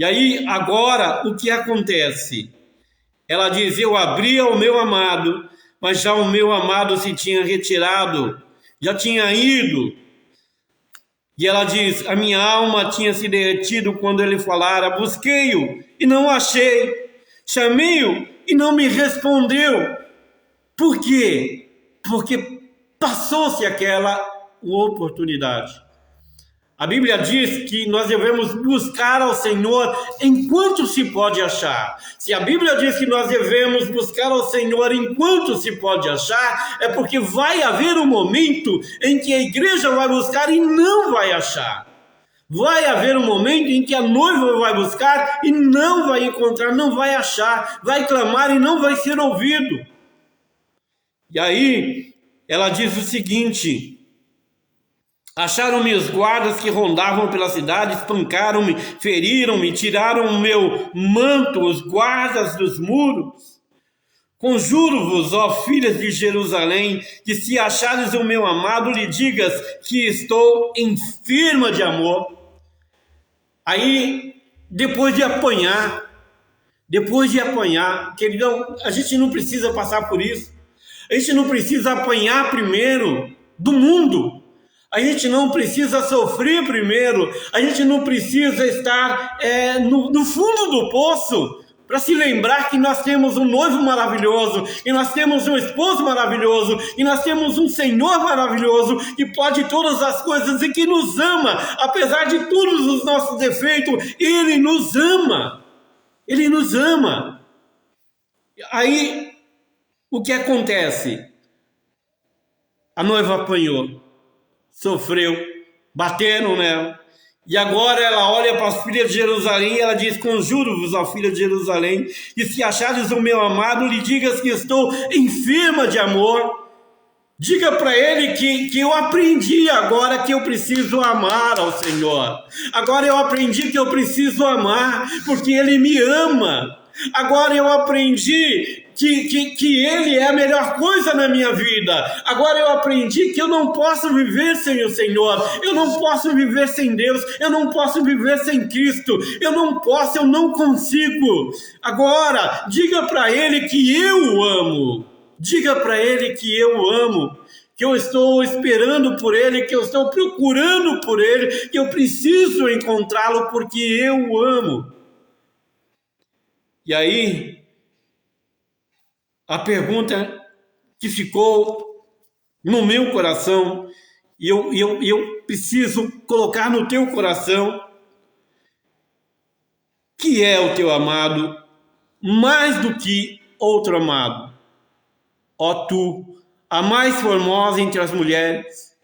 E aí, agora, o que acontece? Ela diz: eu abri ao meu amado, mas já o meu amado se tinha retirado, já tinha ido. E ela diz: a minha alma tinha se derretido quando ele falara, busquei-o e não achei, chamei-o e não me respondeu. Por quê? Porque passou-se aquela oportunidade. A Bíblia diz que nós devemos buscar ao Senhor enquanto se pode achar. Se a Bíblia diz que nós devemos buscar ao Senhor enquanto se pode achar, é porque vai haver um momento em que a igreja vai buscar e não vai achar. Vai haver um momento em que a noiva vai buscar e não vai encontrar, não vai achar, vai clamar e não vai ser ouvido. E aí ela diz o seguinte: acharam-me os guardas que rondavam pela cidade, espancaram-me, feriram-me, tiraram o meu manto, os guardas dos muros. Conjuro-vos, ó filhas de Jerusalém, que se achares o meu amado, lhe digas que estou enferma de amor. Aí, depois de apanhar, queridão, a gente não precisa passar por isso. A gente não precisa apanhar primeiro do mundo. A gente não precisa sofrer primeiro, a gente não precisa estar no fundo do poço para se lembrar que nós temos um noivo maravilhoso, e nós temos um esposo maravilhoso, e nós temos um Senhor maravilhoso que pode todas as coisas e que nos ama, apesar de todos os nossos defeitos, Ele nos ama. Ele nos ama. Aí, o que acontece? A noiva apanhou, sofreu, bateram nela. E agora ela olha para as filhas de Jerusalém e ela diz: conjuro-vos, ó filha de Jerusalém, que se achares o meu amado, lhe digas que estou enferma de amor. Diga para ele que eu aprendi agora que eu preciso amar ao Senhor. Agora eu aprendi que eu preciso amar, porque Ele me ama. Agora eu aprendi que Ele é a melhor coisa na minha vida. Agora eu aprendi que eu não posso viver sem o Senhor. Eu não posso viver sem Deus. Eu não posso viver sem Cristo. Eu não posso, eu não consigo. Agora, diga para Ele que eu o amo. Diga para Ele que eu o amo, que eu estou esperando por Ele, que eu estou procurando por Ele, que eu preciso encontrá-lo porque eu o amo. E aí, a pergunta que ficou no meu coração, e eu preciso colocar no teu coração, que é o teu amado mais do que outro amado? Ó tu, a mais formosa entre as mulheres,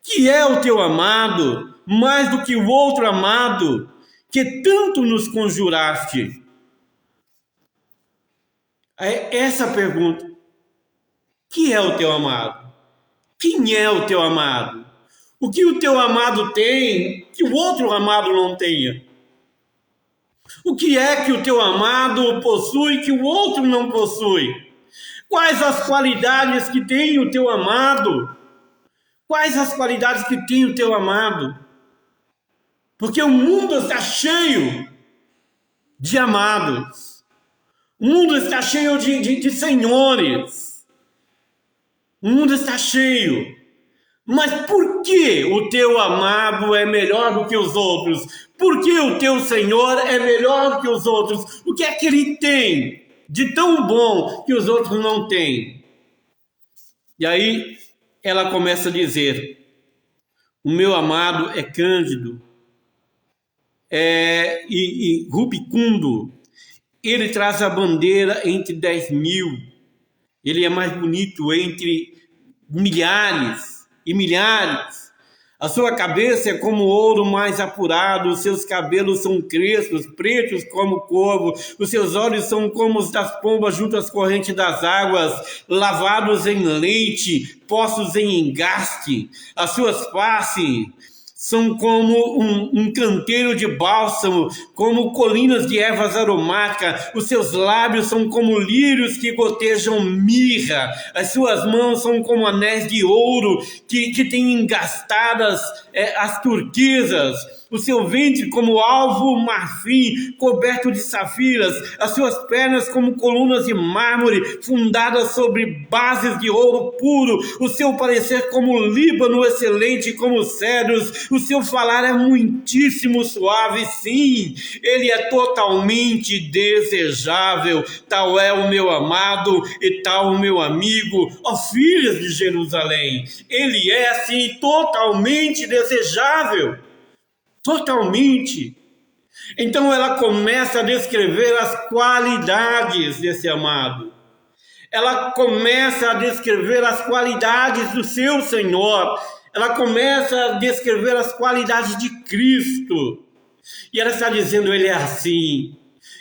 que é o teu amado, mais do que o outro amado, que tanto nos conjuraste? É essa a pergunta. Que é o teu amado? Quem é o teu amado? O que o teu amado tem que o outro amado não tenha? O que é que o teu amado possui que o outro não possui? Quais as qualidades que tem o teu amado? Quais as qualidades que tem o teu amado? Porque o mundo está cheio de amados. O mundo está cheio de senhores. O mundo está cheio. Mas por que o teu amado é melhor do que os outros? Por que o teu Senhor é melhor do que os outros? O que é que Ele tem de tão bom que os outros não têm? E aí ela começa a dizer: o meu amado é cândido, e rubicundo. Ele traz a bandeira entre 10.000. Ele é mais bonito entre milhares e milhares. A sua cabeça é como ouro mais apurado, os seus cabelos são crespos, pretos como corvo, os seus olhos são como os das pombas junto às correntes das águas, lavados em leite, postos em engaste. As suas faces são como um canteiro de bálsamo, como colinas de ervas aromáticas. Os seus lábios são como lírios que gotejam mirra. As suas mãos são como anéis de ouro que têm engastadas as turquesas. O seu ventre como alvo marfim, coberto de safiras. As suas pernas como colunas de mármore, fundadas sobre bases de ouro puro. O seu parecer como Líbano excelente, como cedros. O seu falar é muitíssimo suave, sim. Ele é totalmente desejável. Tal é o meu amado e tal o meu amigo, ó filhas de Jerusalém. Ele é, sim, totalmente desejável. Totalmente. Então ela começa a descrever as qualidades desse amado. Ela começa a descrever as qualidades do seu Senhor. Ela começa a descrever as qualidades de Cristo. E ela está dizendo: Ele é assim.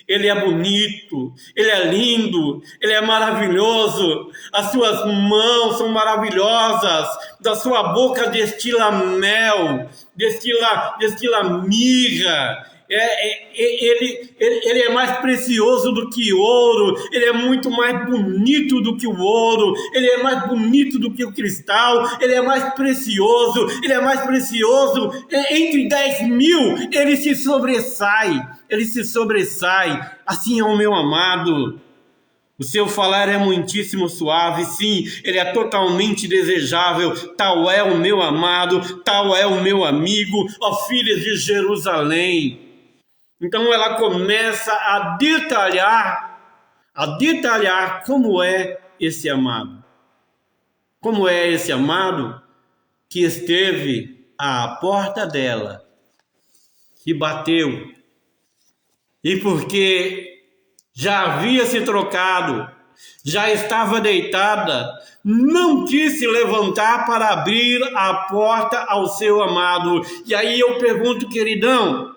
Ele é bonito, Ele é lindo, Ele é maravilhoso, as suas mãos são maravilhosas, da sua boca destila mel, destila mirra. Ele é mais precioso do que ouro, ele é muito mais bonito do que o ouro, ele é mais bonito do que o cristal, ele é mais precioso, entre 10.000, ele se sobressai, assim é o meu amado. O seu falar é muitíssimo suave, sim, ele é totalmente desejável. Tal é o meu amado, tal é o meu amigo, ó filhas de Jerusalém. Então ela começa a detalhar como é esse amado. Como é esse amado que esteve à porta dela, que bateu. E porque já havia se trocado, já estava deitada, não quis se levantar para abrir a porta ao seu amado. E aí eu pergunto, queridão,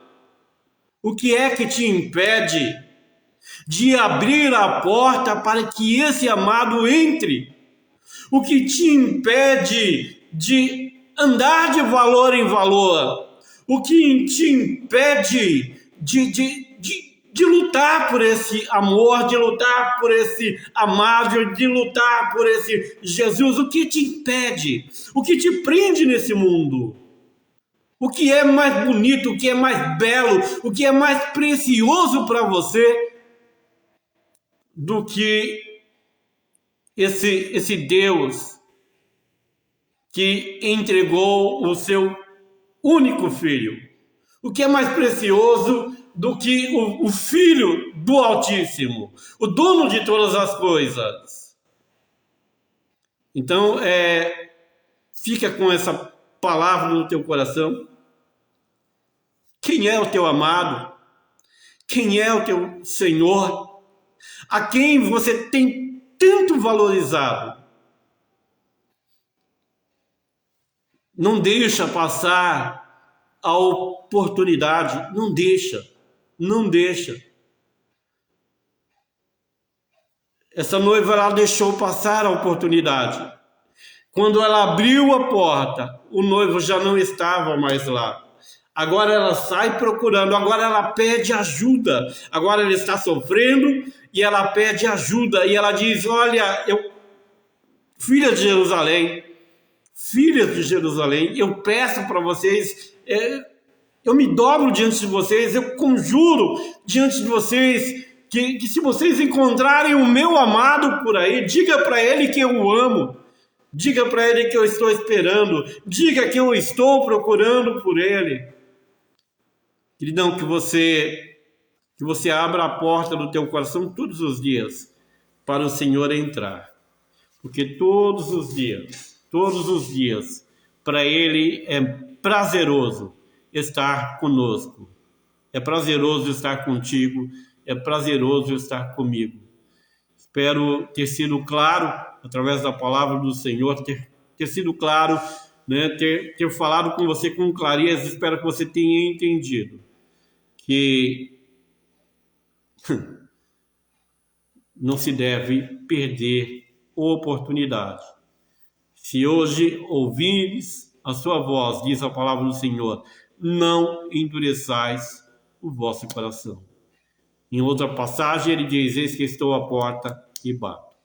o que é que te impede de abrir a porta para que esse amado entre? O que te impede de andar de valor em valor? O que te impede de lutar por esse amor, de lutar por esse amado, de lutar por esse Jesus? O que te impede? O que te prende nesse mundo? O que é mais bonito, o que é mais belo, o que é mais precioso para você do que esse Deus que entregou o seu único filho? O que é mais precioso do que o Filho do Altíssimo, o dono de todas as coisas? Então, fica com essa palavra no teu coração. Quem é o teu amado? Quem é o teu Senhor? A quem você tem tanto valorizado? Não deixa passar a oportunidade, não deixa. Essa noiva, ela deixou passar a oportunidade. Quando ela abriu a porta, o noivo já não estava mais lá. Agora ela sai procurando, agora ela pede ajuda. Agora ela está sofrendo e ela pede ajuda. E ela diz, olha, filhas de Jerusalém, eu peço para vocês, eu me dobro diante de vocês, eu conjuro diante de vocês, que se vocês encontrarem o meu amado por aí, diga para ele que eu o amo, diga para ele que eu estou esperando, diga que eu estou procurando por ele. Queridão, que você abra a porta do teu coração todos os dias para o Senhor entrar, porque todos os dias, para ele é prazeroso estar conosco, é prazeroso estar contigo, é prazeroso estar comigo. Espero ter sido claro, através da palavra do Senhor, ter sido claro, né? ter falado com você com clareza. Espero que você tenha entendido que não se deve perder oportunidade. Se hoje ouvires a sua voz, diz a palavra do Senhor, não endureçais o vosso coração. Em outra passagem ele diz, eis que estou à porta e bato.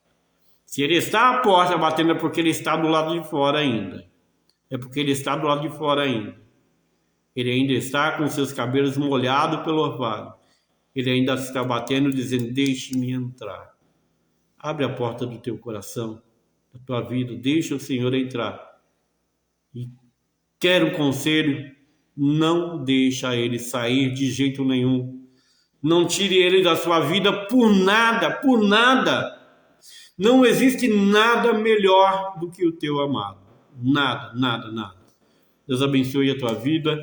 Se ele está à porta batendo, é porque ele está do lado de fora ainda. Ele ainda está com seus cabelos molhados pelo orvalho. Ele ainda está batendo, dizendo, deixe-me entrar. Abre a porta do teu coração, da tua vida, deixa o Senhor entrar. E quer um conselho, não deixa ele sair de jeito nenhum. Não tire ele da sua vida por nada. Não existe nada melhor do que o teu amado. Nada. Deus abençoe a tua vida.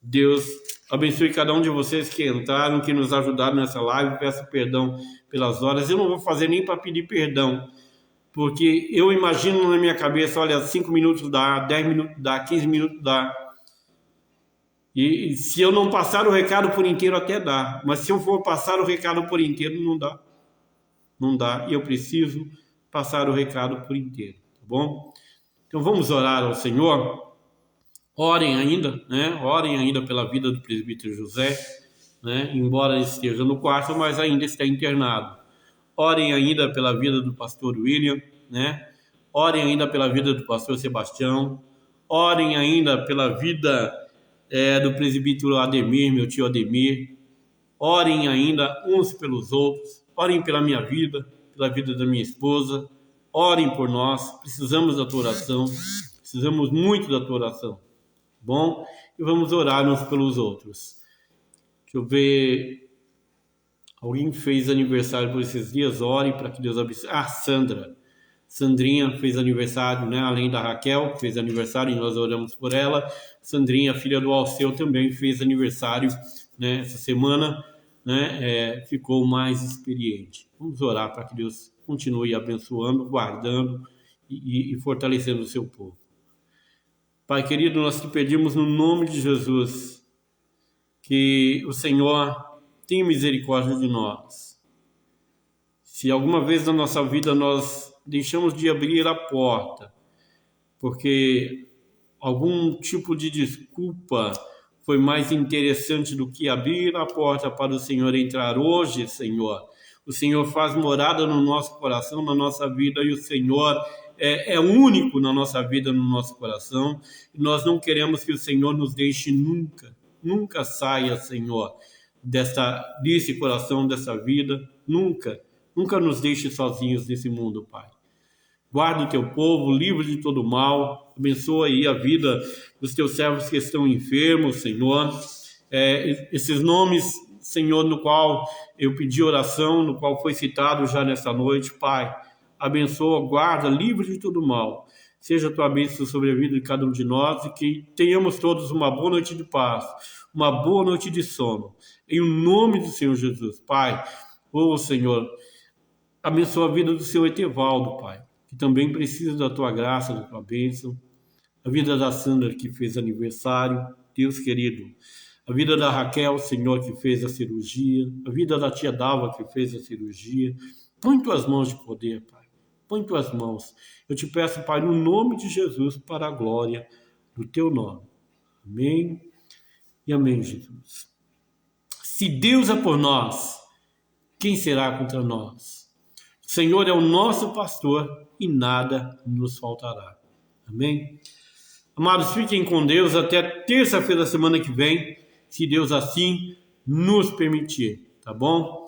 Deus abençoe cada um de vocês que entraram, que nos ajudaram nessa live. Peço perdão pelas horas. Eu não vou fazer nem para pedir perdão, porque eu imagino na minha cabeça, olha, 5 minutos dá, 10 minutos dá, 15 minutos dá. E se eu não passar o recado por inteiro até dá, mas se eu for passar o recado por inteiro não dá, e eu preciso passar o recado por inteiro, tá bom? Então vamos orar ao Senhor. Orem ainda pela vida do presbítero José, né? Embora esteja no quarto, mas ainda está internado. Orem ainda pela vida do pastor William, né? Orem ainda pela vida do pastor Sebastião. Orem ainda pela vida do presbítero Ademir, meu tio Ademir. Orem ainda uns pelos outros. Orem pela minha vida, pela vida da minha esposa. Orem por nós. Precisamos da tua oração. Precisamos muito da tua oração. Bom? E vamos orar uns pelos outros. Deixa eu ver. Alguém fez aniversário por esses dias. Ore para que Deus abençoe. Sandrinha fez aniversário, né? Além da Raquel, fez aniversário e nós oramos por ela. Sandrinha, filha do Alceu, também fez aniversário, né? Essa semana. né, ficou mais experiente. Vamos orar para que Deus continue abençoando, guardando e fortalecendo o seu povo. Pai querido, nós te pedimos no nome de Jesus que o Senhor tenha misericórdia de nós. Se alguma vez na nossa vida nós deixamos de abrir a porta, porque algum tipo de desculpa foi mais interessante do que abrir a porta para o Senhor entrar hoje, Senhor. O Senhor faz morada no nosso coração, na nossa vida, e o Senhor é único na nossa vida, no nosso coração. E nós não queremos que o Senhor nos deixe nunca, nunca saia, Senhor, desse coração, dessa vida, nunca nos deixe sozinhos nesse mundo, Pai. Guarda o teu povo, livre de todo mal, abençoa aí a vida dos teus servos que estão enfermos, Senhor. Esses nomes, Senhor, no qual eu pedi oração, no qual foi citado já nessa noite, Pai, abençoa, guarda, livre de todo mal. Seja a tua bênção sobre a vida de cada um de nós e que tenhamos todos uma boa noite de paz, uma boa noite de sono. Em nome do Senhor Jesus, Pai, Senhor, abençoa a vida do seu Etevaldo, Pai, que também precisa da tua graça, da tua bênção. A vida da Sandra, que fez aniversário, Deus querido. A vida da Raquel, Senhor, que fez a cirurgia. A vida da tia Dalva, que fez a cirurgia. Põe tuas mãos de poder, Pai. Põe tuas mãos. Eu te peço, Pai, no nome de Jesus, para a glória do teu nome. Amém e amém, Jesus. Se Deus é por nós, quem será contra nós? O Senhor é o nosso pastor e nada nos faltará. Amém? Amados, fiquem com Deus até terça-feira da semana que vem, se Deus assim nos permitir, tá bom?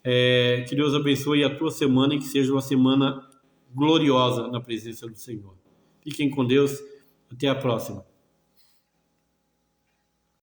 Que Deus abençoe a tua semana e que seja uma semana gloriosa na presença do Senhor. Fiquem com Deus, até a próxima.